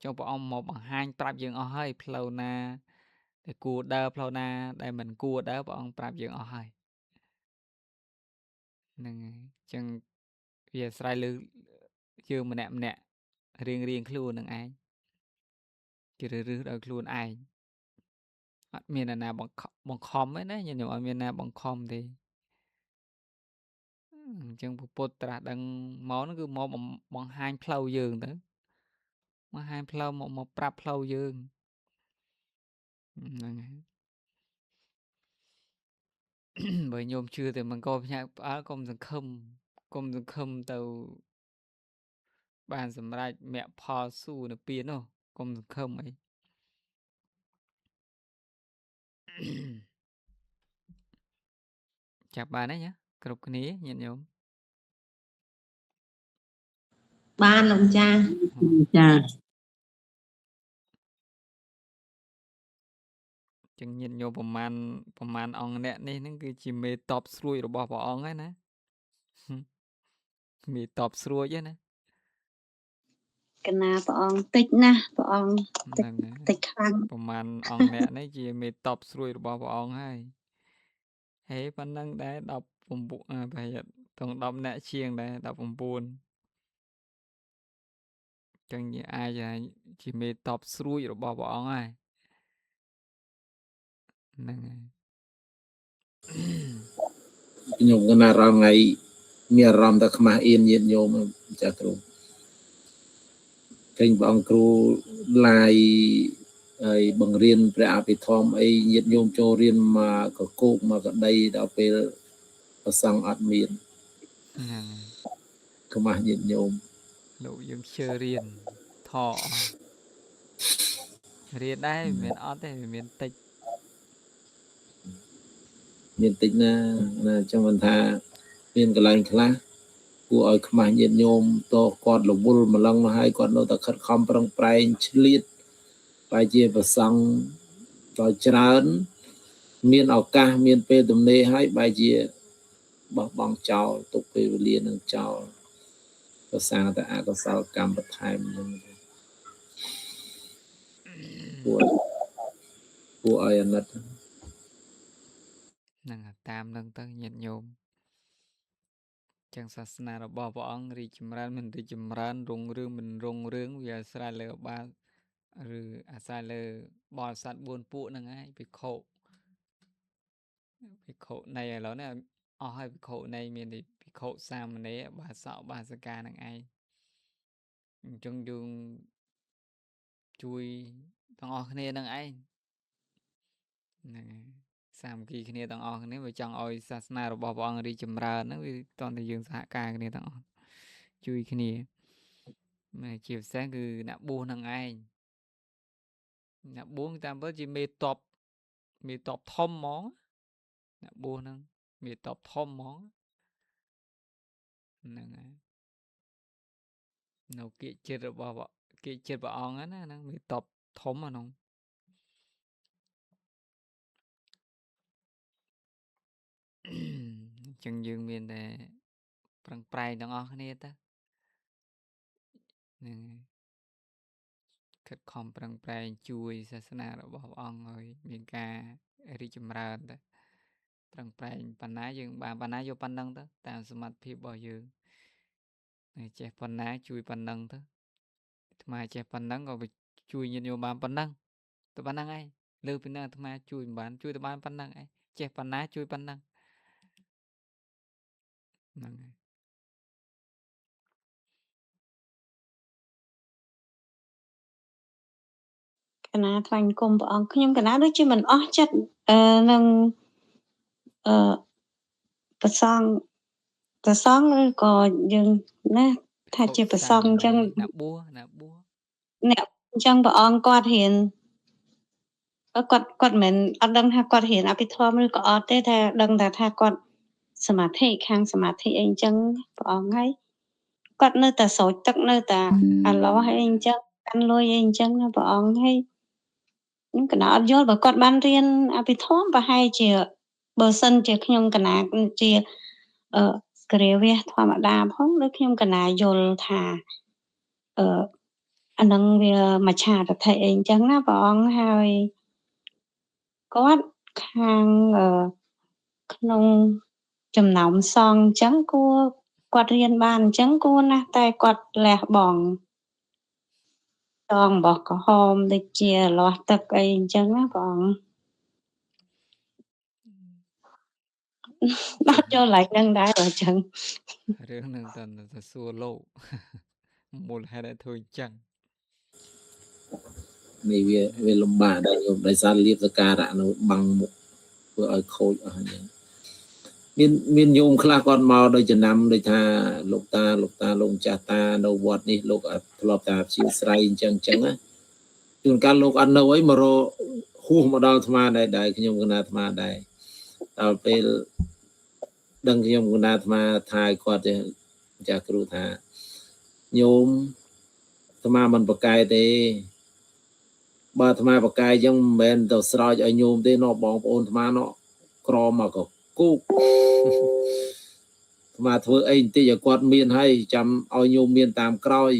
ចុះព្រះអង្គមកបង្ហាញប្រាប់យើងអស់ហើយផ្លូវណាដែលគួរដើរផ្លូវណាដែលមិនគួរដើរព្រះអង្គប្រាប់យើងអស់ហើយហ្នឹងហើយអញ្ចឹងវាអាស្រ័យលើយើងម្នាក់រៀងខ្លួននឹងឯងជ្រើសរើសដោយខ្លួនឯងអត់មានអ្នកណាបង្ខំទេណាញាតិញោមអត់មានណាបង្ខំទេអញ្ចឹងពុទ្ធត្រាស់ដឹងមកហ្នឹងគឺមកបង្ហាញផ្លូវយើងទៅបង្ហាញផ្លូវមកប្រាប់ផ្លូវយើងហ្នឹងហើយបើញោមជឿតែមិនក៏ផ្ញើផ្អើលកុំសង្ឃឹមទៅបានសម្រេចមគ្គផលស៊ូនិព្វាននោះកុំសង្ឃឹមអីចាប់បានហើយណាគ្រប់គ្នាញាតិញោមបានលោកចាចឹងញាតិញោមប្រមាណអង្គអ្នកនេះហ្នឹងគឺជាមេតបស្រួយរបស់ព្រះអង្គហ្នឹងណាមេតបស្រួយហ្នឹងណាកណាព្រះអង្គតិចណាស់ព្រះអង្គតិចខ្លាំងប្រមាណអង្គអ្នកនេះជាមេតបស្រួយរបស់ព្រះអង្គហើយហេប៉ុណ្ណឹងដែរ19ប្រហែលទាំង10អ្នកជាងដែរ19ចឹងអាចជាមេតបស្រួយរបស់ព្រះអង្គហើយហ្នឹងហើយខ្ញុំកណារងថ្ងៃមានអារម្មណ៍តែខ្មាស់អៀនញាតិញោមចាស់គ្រូឃើញព្រះអង្គគ្រូឡាយហើយបង្រៀនព្រះអភិធម្មអីញាតិញោមចូលរៀនមកកកោកមកកដីដល់ពេលប្រសង់អត់មានខ្មាស់ញាតិញោមលោកយើងជឿរៀនថោរៀនដែរមានអត់ទេមានតិចណាចាំមិនថាមានកន្លែងខ្លះ គួរឲ្យខ្មាស់ញាតិញោមតគាត់រវល់ម្លឹងមកហើយគាត់នៅតែខិតខំប្រឹងប្រែងឆ្លៀតបែរជាប្រសង់ដល់ច្រើនមានឱកាសមានពេលទំនេរហើយបែរជាបោះបង់ចោលទុកពេលវេលានឹងចោលក៏សារតែអកុសលកម្មបន្ថែមហ្នឹងគួរឲ្យអាណិតហ្នឹងតាមនឹងទៅញាតិញោមចឹងសាសនារបស់ព្រះអង្គរីកចម្រើនមិនរីកចម្រើនរុងរឿងមិនរុងរឿងវាអាស្រ័យលើបាឬអាស្រ័យលើបរិស័ទ4ពួកហ្នឹងឯងភិក្ខុនៃឥឡូវនេះអស់ហើយភិក្ខុនៃមានតែភិក្ខុសាមណេរបាសកបាសិកាហ្នឹងឯងអញ្ចឹងយើងជួយទាំងអស់គ្នានឹងឯងហ្នឹងសាមគ្គីគ្នាទាំងអស់គ្នាបើចង់ឲ្យសាសនារបស់ព្រះអង្គរីកចម្រើនហ្នឹងវាតន់តែយើងសហការគ្នាទាំងអស់ជួយគ្នាជាពិសេសគឺអ្នកបួសនឹងឯងអ្នកបួសតាមពិតជាមេតបធំហ្មងអ្នកបួសហ្នឹងមេតបធំហ្មងហ្នឹងហើយនៅគៀកចិត្តរបស់ព្រះអង្គណាហ្នឹងមេតបធំអានោះអញ្ចឹងយើងមានតែប្រឹងប្រែងទាំងអស់គ្នាទៅហ្នឹងខិតខំប្រឹងប្រែងជួយសាសនារបស់ព្រះអង្គឲ្យមានការរីកចម្រើនទៅប្រឹងប្រែងបណ្ណាយើងបានបណ្ណាយកប៉ុណ្ណឹងទៅតាមសមត្ថភាពរបស់យើងចេះប៉ុណ្ណាជួយប៉ុណ្ណឹងទៅអាត្មាចេះប៉ុណ្ណឹងក៏ជួយញាតិញោមបានប៉ុណ្ណឹងទៅប៉ុណ្ណឹងឯងលើពីហ្នឹងអាត្មាជួយមិនបានជួយទៅបានប៉ុណ្ណឹងឯងចេះប៉ុណ្ណាជួយប៉ុណ្ណឹងហ្នឹងហើយកណាថ្លែងគុំព្រះអង្គខ្ញុំកណាដូចជាមិនអស់ចិត្តនឹងប្រសងឬក៏យើងណាថាជាប្រសងអញ្ចឹងអ្នកបួសអ្នកអញ្ចឹងព្រះអង្គគាត់រៀនគាត់មិនអត់ដឹងថាគាត់រៀនអភិធម្មឬក៏អត់ទេតែដឹងតែថាគាត់សមាធិខាងសមាធិអីអញ្ចឹងព្រះអង្គហើយគាត់នៅតែស្រោចទឹកនៅតែអាឡោះអីអញ្ចឹងកាន់លុយអីអញ្ចឹងណាព្រះអង្គហើយខ្ញុំកណាអត់យល់បើគាត់បានរៀនអភិធម្មប្រហែលជាបើសិនជាខ្ញុំកណាជាគ្រាវះធម្មតាផងឬខ្ញុំកណាយល់ថាអានឹងវាមច្ឆាទិដ្ឋិអីអញ្ចឹងណាព្រះអង្គហើយគាត់ខាងក្នុងចំណោមសង្ឃអញ្ចឹងគាត់រៀនបានអញ្ចឹងគួរណាស់តែគាត់លះបង់តងរបស់ក្រហមដូចជាលាស់ទឹកអីអញ្ចឹងណាព្រះអង្គដល់ចូលឡែកនឹងដែរបើអញ្ចឹងរឿងហ្នឹងទៅសួរលោកមូលហេតុឲ្យធ្វើអញ្ចឹងនេះវាលំបាកដែរញោមដោយសារលៀបសការៈនៅបាំងមុខធ្វើឲ្យខូចអស់ហ្នឹងមានញោមខ្លះគាត់មកដោយចំណាំដូចថាលោកតាលោកម្ចាស់តានៅវត្តនេះលោកធ្លាប់តាព្យាស្រ័យអញ្ចឹងណាជួនកាលលោកអត់នៅអីមករហួសមកដល់អាត្មាដែរខ្ញុំកណាអាត្មាដែរដល់ពេលដឹងខ្ញុំកណាអាត្មាថាឲ្យគាត់ទេចាស់គ្រូថាញោមអាត្មាមិនប្រកែទេបើអាត្មាប្រកែអញ្ចឹងមិនមែនទៅស្រោចឲ្យញោមទេណោះបងប្អូនអាត្មាណោះក្រមកក៏គូកអាត្មាធ្វើអីបន្តិចឲ្យគាត់មានហើយចាំឲ្យញោមមានតាមក្រោយ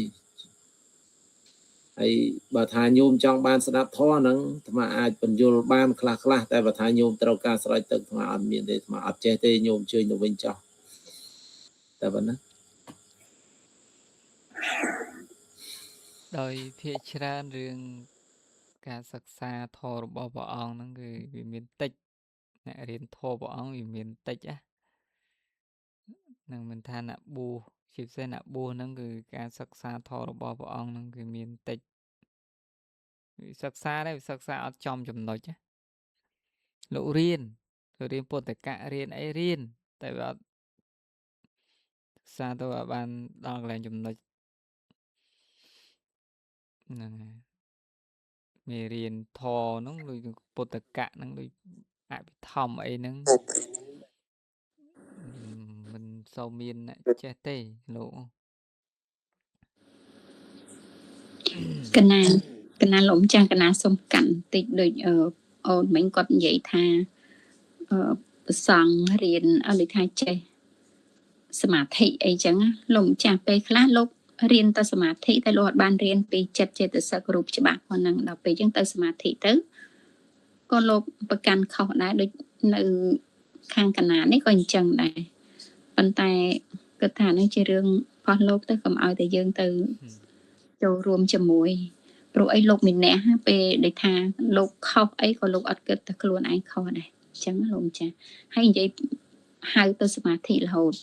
ហើយបើថាញោមចង់បានស្ដាប់ធម៌ហ្នឹងអាត្មាអាចបញ្យល់បានខ្លះតែបើថាញោមត្រូវការស្រោចទឹកអាត្មាអត់មានទេអាត្មាអត់ចេះទេញោមជើញទៅវិញចោះតែប៉ុណ្ណាដោយភាគច្រើនរឿងការសិក្សាធម៌របស់ព្រះអង្គហ្នឹងគឺវាមានតិចអ្នករៀនធម៌ព្រះអង្គវាមានតិចនឹងមិនថាអ្នកបួសជាពិសេសអ្នកបួសហ្នឹងគឺការសិក្សាធម៌របស់ព្រះអង្គហ្នឹងគឺមានតិចវាសិក្សាដែរវាសិក្សាអត់ចំចំណុចលោករៀនពុទ្ធកៈរៀនអីរៀនតែវាអត់សិក្សាទៅឲ្យបានដល់កន្លែងចំណុចហ្នឹងហើយមេរៀនធម៌ហ្នឹងដូចពុទ្ធកៈហ្នឹងដូចអភិធម្មអីហ្នឹងមិន សូវមានអ្នកចេះទេលោក កណាលោកម្ចាស់កណាសុំកាន់បន្តិចដូចអូនមិញគាត់និយាយថាប្រសង់រៀនអលិថាចេះសមាធិអីចឹងលោកម្ចាស់ពេលខ្លះលោករៀនតែសមាធិតែលោកអត់បានរៀនពីចិត្តចេតសិករូបច្បាស់ប៉ុណ្ណឹងដល់ពេលចឹងទៅសមាធិទៅក៏លោកប្រកាន់ខុសដែរដូចនៅខាងកណានេះក៏អញ្ចឹងដែរប៉ុន្តែគាត់ថានេះជារឿងរបស់លោកទៅកុំឲ្យតែយើងទៅចូលរួមជាមួយព្រោះអីលោកមានអ្នកពេលដែលថាលោកខុសអីក៏លោកអត់គិតតែខ្លួនឯងខុសដែរអញ្ចឹងលោកម្ចាស់ហើយនិយាយហៅទៅសមាធិរហូត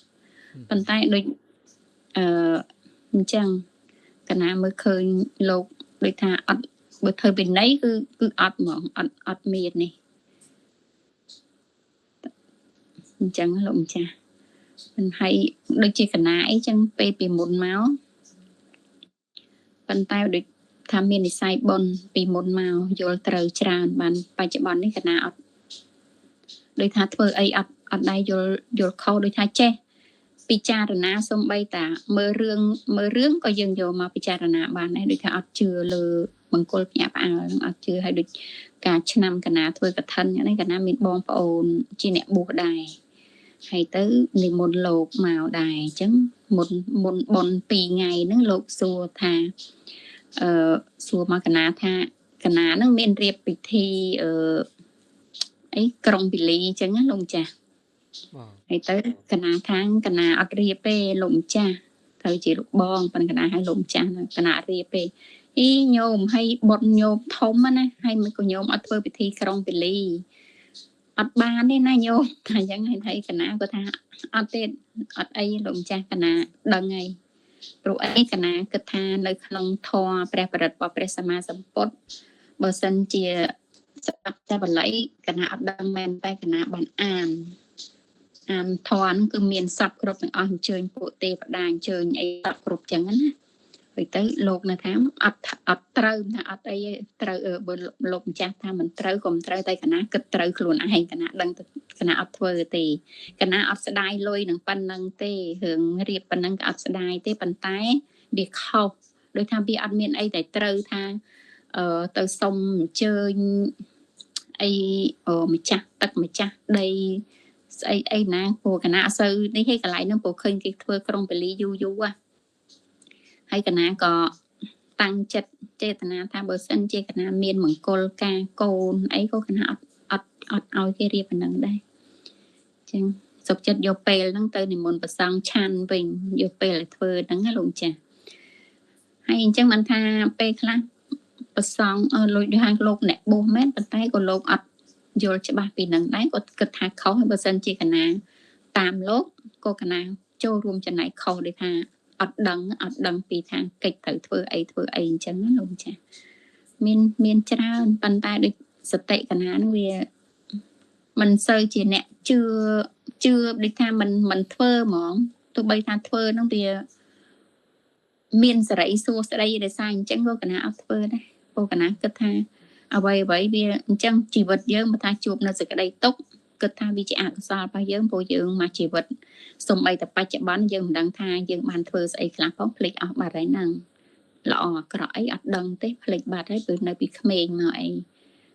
ប៉ុន្តែដូចអញ្ចឹងកណាមើលឃើញលោកដូចថាអត់បើធ្វើពីណីគឺអត់ហ្មងអត់មាននេះអញ្ចឹងលោកម្ចាស់មិនហើយដូចជាកណាអីចឹងពេលពីមុនមកប៉ុន្តែដូចថាមាននិស័យបុណ្យពីមុនមកយល់ត្រូវច្រើនបានបច្ចុប្បន្ននេះកណាអត់ដូចថាធ្វើអីអត់ដែរយល់ខុសដូចថាចេះពិចារណាសំបីតាមើលរឿងក៏យើងយកមកពិចារណាបានដែរដូចថាអត់ជឿលើមង្គលភ្ញាក់ផ្អើលអត់ជឿឲ្យដូចការឆ្នាំកណាធ្វើកឋិននេះកណាមានបងប្អូនជាអ្នកបួសដែរហើយទៅនិមន្តលោកមកដែរអញ្ចឹងមុនបុណ្យ2ថ្ងៃហ្នឹងលោកសួរថាសួរមកកណាថាកណាហ្នឹងមានរៀបពិធីអីក្រុងពីលីអញ្ចឹងណាលោកម្ចាស់ហើយទៅកណាខាងកណាអត់រៀបទេលោកម្ចាស់ត្រូវជាលោកបងប៉ុន្តែកណាឲ្យលោកម្ចាស់កណារៀបទេអីញោមឲ្យបុណ្យញោមធំណាហើយមិនក៏ញោមអត់ធ្វើពិធីក្រុងពីលីអត់បានទេណាញោមថាអញ្ចឹងហើយកណាគាត់ថាអត់ទេអត់អីលោកម្ចាស់កណាដឹងហើយព្រោះអីកណាគិតថានៅក្នុងធម៌ព្រះបរិត្តរបស់ព្រះសម្មាសម្ពុទ្ធបើសិនជាស្ដាប់តែបល័យកណាអត់ដឹងមែនតែកណាបានអានធម៌ហ្នឹងគឺមានសពគ្រប់ទាំងអស់អញ្ជើញពួកទេវតាអញ្ជើញអីសពគ្រប់ចឹងណាហើយទៅលោកនៅថាអត់ត្រូវថាអត់អីត្រូវបើលោកម្ចាស់ថាមិនត្រូវក៏មិនត្រូវតែកណាគិតត្រូវខ្លួនឯងកណាដឹងកណាអត់ធ្វើទេកណាអត់ស្ដាយលុយនឹងប៉ុណ្ណឹងទេរឿងរៀបប៉ុណ្ណឹងក៏អត់ស្ដាយទេប៉ុន្តែវាខុសដោយថាវាអត់មានអីតែត្រូវថាទៅសុំអញ្ជើញអីម្ចាស់ទឹកម្ចាស់ដីស្អីណាព្រោះកណាអត់សូវនេះឯងកន្លែងហ្នឹងព្រោះឃើញគេធ្វើក្រុងបលីយូរហើយកណាក៏តាំងចិត្តចេតនាថាបើសិនជាកណាមានមង្គលការកូនអីក៏កណាអត់ឲ្យគេរៀបប៉ុណ្ណឹងដែរអញ្ចឹងសុខចិត្តយកពេលហ្នឹងទៅនិមន្តប្រសង់ឆាន់វិញយកពេលឲ្យធ្វើហ្នឹងណាលោកម្ចាស់ហើយអញ្ចឹងមិនថាពេលខ្លះប្រសង់លួចដូចហាងលោកអ្នកបួសមែនប៉ុន្តែក៏លោកអត់យល់ច្បាស់ពីនឹងដែរគាត់គិតថាខុសហើយបើសិនជាកណាតាមលោកក៏កណាចូលរួមចំណែកខុសដូចថាអត់ដឹងពីថាកិច្ចត្រូវធ្វើអីអញ្ចឹងណាលោកម្ចាស់មានច្រើនប៉ុន្តែដូចសតិកណានឹងវាមិនសូវជាអ្នកជឿដូចថាមិនធ្វើហ្មងទោះបីថាធ្វើហ្នឹងវាមានសេរីសួស្ដីដោយសារអញ្ចឹងក៏កណាអត់ធ្វើដែរព្រោះកណាគិតថាអ្វីវាអញ្ចឹងជីវិតយើងបើថាជួបនៅសេចក្តីទុក្ខគិតថាវាជាអកុសលរបស់យើងព្រោះយើងមកជីវិតសូម្បីតែបច្ចុប្បន្នយើងមិនដឹងថាយើងបានធ្វើស្អីខ្លះផងភ្លេចអស់បាត់ហើយហ្នឹងល្អអាក្រក់អីអត់ដឹងទេភ្លេចបាត់ហើយព្រោះនៅពីក្មេងមកអី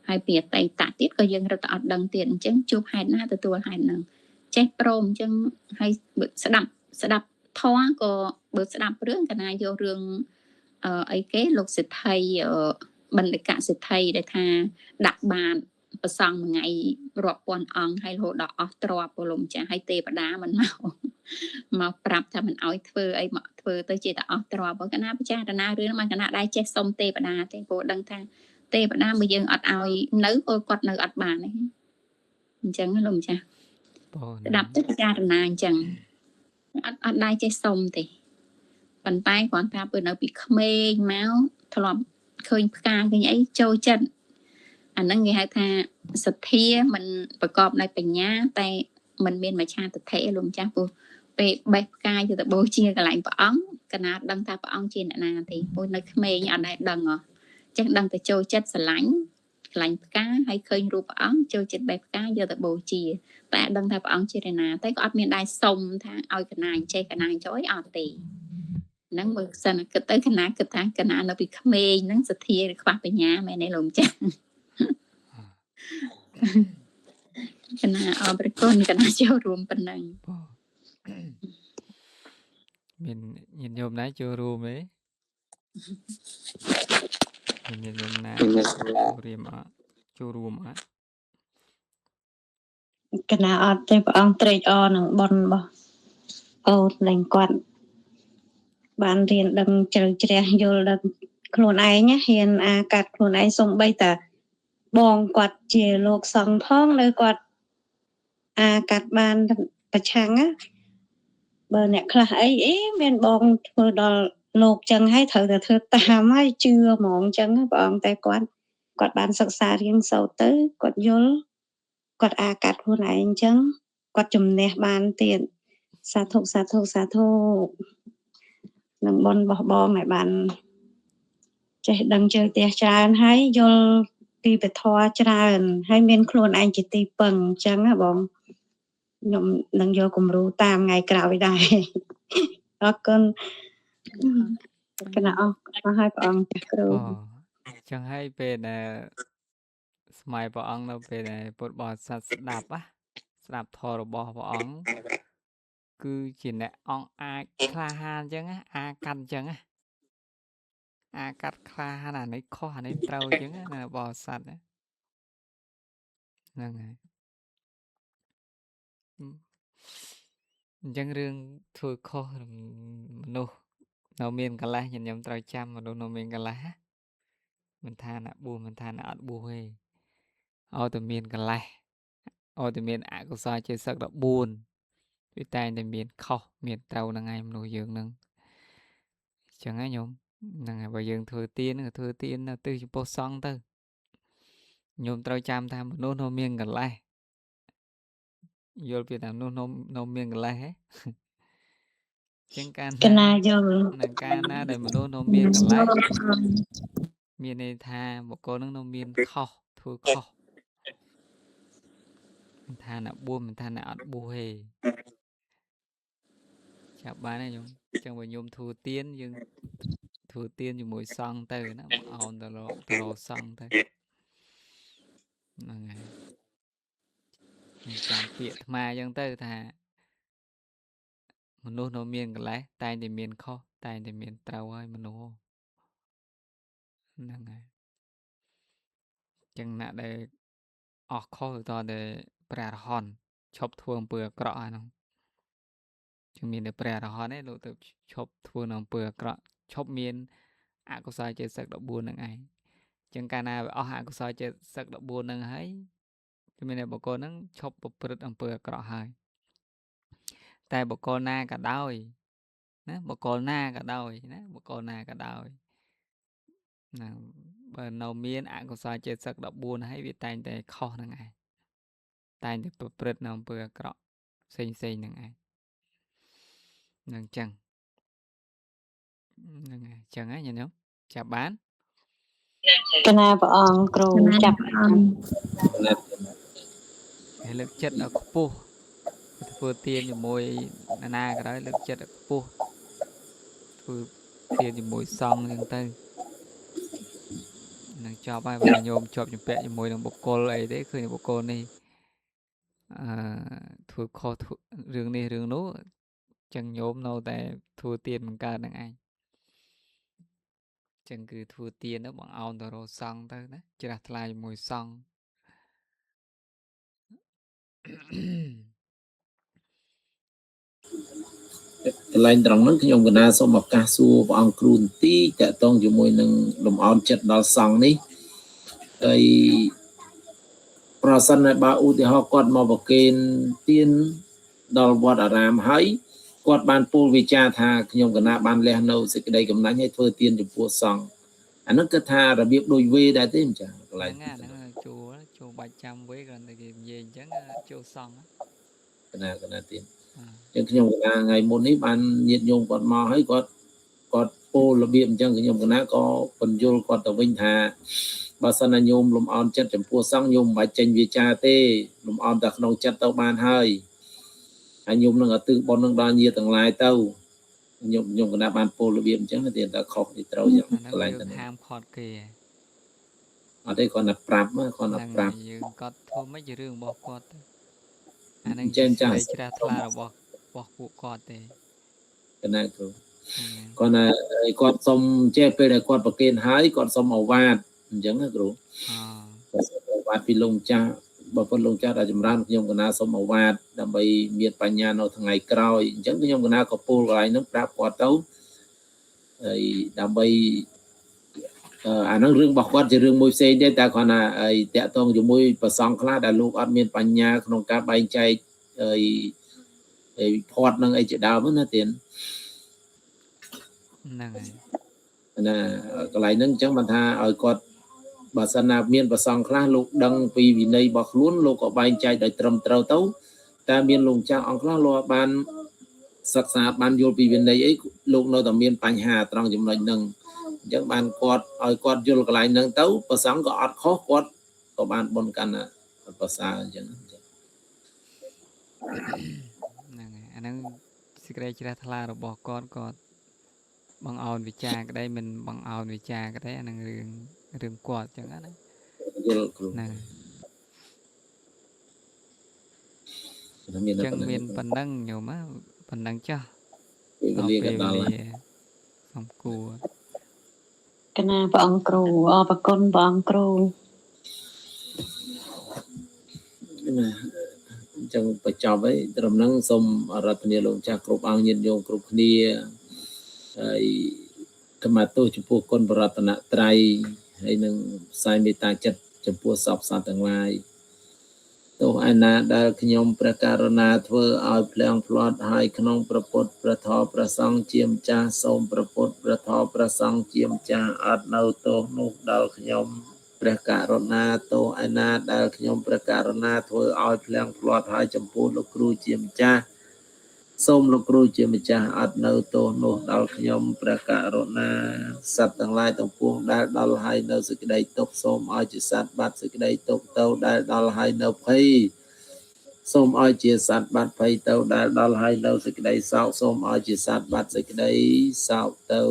ហើយពីអតីតទៀតក៏យើងរត់តែអត់ដឹងទៀតអញ្ចឹងជួបហេតុណាទទួលហេតុហ្នឹងចេះព្រមអញ្ចឹងហើយស្ដាប់ធម៌ក៏បើស្ដាប់រឿងកណាយករឿងអីគេលោកសិទ្ធិបណ្ឌិកសិទ្ធិដែលថាដាក់បាតប្រសង់មួយថ្ងៃរាប់ពាន់អង្គហើយរហូតដល់អស់ទ្រព្យពលម្ចាស់ហើយទេវតាមិនមកប្រាប់ថាមិនអោយធ្វើអីមកធ្វើទៅជាតែអស់ទ្រព្យបើកណាពិចារណារឿងមកកណាដែរចេះសុំទេវតាទេព្រោះដឹងថាទេវតាបើយើងអត់ឲ្យនៅក៏គាត់នៅអត់បានទេអញ្ចឹងលោកម្ចាស់ស្ដាប់ទៅពិចារណាអញ្ចឹងអត់ដែរចេះសុំទេប៉ុន្តែគ្រាន់តែពេលនៅពីក្មេងមកធ្លាប់ឃើញផ្កាឃើញអីចូលចិត្តអាហ្នឹងគេហៅថាសទ្ធាមិនប្រកបដោយបញ្ញាតែមិនមានមច្ឆាទិដ្ឋិលោកម្ចាស់ព្រោះពេលបេះផ្កាយកទៅបូជាកន្លែងព្រះអង្គកណាដឹងថាព្រះអង្គជាអ្នកណាទេព្រោះនៅក្មេងអត់ដែរដឹងចេះដឹងតែចូលចិត្តស្រឡាញ់ ខ្លាញ់ផ្កាហើយឃើញរូបព្រះអង្គចូលចិត្តបេះផ្កាយកទៅបូជាតែអត់ដឹងថាព្រះអង្គជារណាតែក៏អត់មានដែរសុំថាឲ្យកណាចេះកណាចុយអត់ទេហ្នឹងមើលសិនគិតទៅកណាគិតថាកណានៅពីក្មេងហ្នឹងសទ្ធាឬខ្វះបញ្ញាមែនទេលោកម្ចាស់កណាអរគុណកណាចូលរួមប៉ុណ្ណឹងមានញាតិញោមណាចូលរួមទេញាតិញោមណារៀមអត់ចូលរួមអត់កណាអត់ទេព្រះអង្គត្រេកអរនឹងបុណ្យរបស់អូនលែងគាត់បានរៀនដឹងជ្រៅជ្រះយល់ដឹងខ្លួនឯងហ៊ានអាកាត់ខ្លួនឯងសំបីតាបងគាត់ជាលោកសង្ឃផងនៅគាត់អាកាត់បានប្រឆាំងណាបើអ្នកខ្លះអីមានបងធ្វើដល់លោកចឹងហើយត្រូវតែធ្វើតាមហើយជឿហ្មងចឹងព្រះអង្គតែគាត់បានសិក្សារៀនសូត្រទៅគាត់យល់គាត់អាកាត់ខ្លួនឯងចឹងគាត់ជំនះបានទៀតសាធុសាធុសាធុនឹងបុណ្យរបស់បងឲ្យបានចេះដឹងជើផ្ទះច្រើនហើយយល់ពីពធច្រើនហើយមានខ្លួនឯងជាទីពឹងអញ្ចឹងណាបងខ្ញុំនឹងយកគំរូតាមថ្ងៃក្រោយដែរអរគុណគណៈអរហើយព្រះអង្គចាស់គ្រូអញ្ចឹងហើយពេលដែលស្ម័យព្រះអង្គនៅពេលដែលពុទ្ធបរិស័ទស្ដាប់ស្ដាប់ធម៌របស់ព្រះអង្គគឺជាអ្នកអង្គអាចក្លាហានអញ្ចឹងអាកាន់អញ្ចឹងអាកាត់ក្លាហានអានេះខុសអានេះត្រូវអញ្ចឹងណាបរិស័ទហ្នឹងហើយអញ្ចឹងរឿងធ្វើខុសមនុស្សនៅមានកលេសខ្ញុំត្រូវចាំមនុស្សនៅមានកលេសមិនថាណាបួសមិនថាណាអត់បួសទេឲ្យតែមានកលេសឲ្យតែមានអកុសលចេតសិក14វាតែងតែមានខុសមានត្រូវហ្នឹងឯងមនុស្សយើងហ្នឹងអញ្ចឹងហ្នឹងញោមហ្នឹងហើយបើយើងធ្វើទានក៏ធ្វើទាននៅទិសចំពោះសង្ឃទៅញោមត្រូវចាំថាមនុស្សនៅមានកលេសយល់ពីថាមនុស្សនៅមានកលេសហ៎ចឹងកាលណាយល់នឹងកាលណាដែលមនុស្សនៅមានកលេសមានន័យថាបុគ្គលនឹងនៅមានខុសធ្វើខុសមិនថាណាបួសមិនថាណាអត់បួសទេចាប់បានទេញោមចឹងបើញោមធ្វើទានយើងធ្វើទានជាមួយសង្ឃទៅណាមកអោនទៅរកសង្ឃទៅហ្នឹងហើយចាំពាក្យអាត្មាចឹងទៅថាមនុស្សនៅមានកលេសតែងតែមានខុសតែងតែមានត្រូវហើយមនុស្សហ្នឹងហើយចឹងណាស់ដែលអស់ខុសតតែព្រះអរហន្តឈប់ធ្វើអំពើអាក្រក់ហ្នឹងចឹងមានតែព្រះអរហន្តឯងលោកទៅឈប់ធ្វើនៅអំពើអាក្រក់ឈប់មានអកុសលចេតសិក14ហ្នឹងឯងចឹងកាលណាអស់អកុសលចេតសិក14ហ្នឹងហើយគឺមានតែបុគ្គលហ្នឹងឈប់ប្រព្រឹត្តអំពើអាក្រក់ហើយតែបុគ្គលណាក៏ដោយណាបុគ្គលណាក៏ដោយណាបុគ្គលណាក៏ដោយណាបើនៅមានអកុសលចេតសិក14ហើយវាតែងតែខុសហ្នឹងឯងតែងតែប្រព្រឹត្តនៅអំពើអាក្រក់ផ្សេងហ្នឹងឯងហ្នឹងចឹងហ្នឹងហើយចឹងហើយញ៉ាំចាប់បានកណាព្រះអង្គគ្រូចាប់អង្គហើយលើកចិត្តឲ្យខ្ពស់ធ្វើទានជាមួយណាក៏ដោយលើកចិត្តឲ្យខ្ពស់ធ្វើទានជាមួយសង្ឃចឹងទៅនឹងចប់ហើយបើញោមជាប់ជំពាក់ជាមួយនឹងបុគ្គលអីទេឃើញបុគ្គលនេះធ្វើខុសរឿងនេះរឿងនោះចឹងញោមនៅតែធ្វើទានមិនកើតនឹងឯងចឹងគឺធ្វើទានទៅបងអោនទៅរកសង្ឃទៅណាជ្រះថ្លាជាមួយសង្ឃកន្លែងត្រង់ហ្នឹងខ្ញុំកណាសូមឱកាសសួរព្រះអង្គគ្រូបន្តិចតកតងជាមួយនឹងលំអោនចិត្តដល់សង្ឃនេះហើយប្រសិនតែបើឧទាហរណ៍គាត់មកប្រគេនទានដល់វត្តអារាមហើយគាត់បានពោលវិចារថាខ្ញុំកណាបានលះនៅសេចក្តីកំណាញ់ឲ្យធ្វើទានចំពោះសង្ឃអានោះគឺថារបៀបដូចវេដែរទេម្ចាស់កន្លែងហ្នឹងចូលបាច់ចាំវេគ្រាន់តែគេនិយាយអញ្ចឹងចូលសង្ឃកណាទានចឹងខ្ញុំកណាថ្ងៃមុននេះបានញាតិញោមគាត់មកហើយគាត់ពោលរបៀបអញ្ចឹងខ្ញុំកណាក៏បញ្យល់គាត់ទៅវិញថា បើសិនណាញោមលំអន់ចិត្តចំពោះសង្ឃញោមមិនបាច់ចេញវាចាទេលំអន់តែក្នុងចិត្តទៅបានហើយហើយញោមនឹងឧទ្ទិសបុណ្យនឹងដល់ញាតិទាំងឡាយទៅញោមគណៈបានពលរបៀបអញ្ចឹងតែតែខុសទីត្រូវយ៉ាងកន្លែងទៅហាមខត់គេអត់ទេគាត់ណាប្រាប់គាត់ណាប្រាប់យើងគាត់ធ្វើមិនជារឿងរបស់គាត់អានឹងចេះចាស់ជ្រះថ្លារបស់ពួកគាត់ទេកណាគ្រូគាត់ណាគាត់សុំចេះពេលដែលគាត់ប្រគេនហើយគាត់សុំអវាទអញ្ចឹងណាគ្រូអវាទពីលោកចាស់បើពុទ្ធលោកចាស់ដែលចម្រើនខ្ញុំកណាសុំអវាទដើម្បីមានបញ្ញានៅថ្ងៃក្រោយអញ្ចឹងខ្ញុំកណាក៏ពោលកន្លែងហ្នឹងប្រាប់គាត់ទៅហើយដើម្បីអាហ្នឹងរឿងរបស់គាត់ជារឿងមួយផ្សេងទេតែគាត់ណាតាក់ទងជាមួយប្រសង់ខ្លះដែលលោកអត់មានបញ្ញាក្នុងការបែងចែកផាត់នឹងអីជាដើមណាទៀតហ្នឹងហើយណាកន្លែងហ្នឹងអញ្ចឹងបានថាឲ្យគាត់បើសិនណាមានប្រសង់ខ្លះលោកដឹងពីវិន័យរបស់ខ្លួនលោកក៏បែងចែកដោយត្រឹមត្រូវទៅតែមានលោកចាស់អង្គខ្លះលោកបានសិក្សាបានយល់ពីវិន័យអីលោកនៅតែមានបញ្ហាត្រង់ចំណុចហ្នឹងអញ្ចឹងបានគាត់ឲ្យគាត់យល់កន្លែងហ្នឹងទៅប្រសង់ក៏អត់ខុសគាត់ក៏បានបុណ្យកាន់តែប្រសើរអញ្ចឹងហ្នឹងហើយអាហ្នឹងសេចក្តីជ្រះថ្លារបស់គាត់បង្អោនវិចារក្តីមិនបង្អោនវិចារក្តីអានឹងរឿងគាត់អញ្ចឹងណាយល់គ្រូហ្នឹងចឹងមានប៉ុណ្ណឹងញោមប៉ុណ្ណឹងចាស់ពេលក៏ដល់សំគួរកណាព្រះអង្គគ្រូអរគុណព្រះអង្គគ្រូណាអញ្ចឹងបញ្ចប់ហើយត្រឹមហ្នឹងសូមអរតនាលោកចាស់គ្រប់អង្គញាតិញោមគ្រប់គ្នាហើយកម្មទោសចំពោះគុណបរតនត្រ័យហើយនឹងផ្សាយមេត្តាចិត្តចំពោះសពសត្វទាំងឡាយទោះឯណាដែលខ្ញុំព្រះករុណាធ្វើឲ្យភ្លៀងផ្លាត់ហើយក្នុងព្រះពុទ្ធព្រះធម៌ព្រះសង្ឃជាម្ចាស់សូមព្រះពុទ្ធព្រះធម៌ព្រះសង្ឃជាម្ចាស់អត់នៅទោសនោះដល់ខ្ញុំព្រះករុណាទោះឯណាដែលខ្ញុំព្រះករុណាធ្វើឲ្យភ្លៀងផ្លាត់ហើយចំពោះលោកគ្រូជាម្ចាស់សូមលោកគ្រូជាម្ចាស់អត់នៅទោសនោះដល់ខ្ញុំព្រះករុណាសត្វទាំងឡាយទាំងពួងដែលដល់ហើយនៅសេចក្តីទុក្ខសូមឲ្យជាសត្វបាត់សេចក្តីទុក្ខទៅដែលដល់ហើយនៅភ័យសូមឲ្យជាសត្វបាត់ភ័យទៅដែលដល់ហើយនៅសេចក្តីសោកសូមឲ្យជាសត្វបាត់សេចក្តីសោកទៅ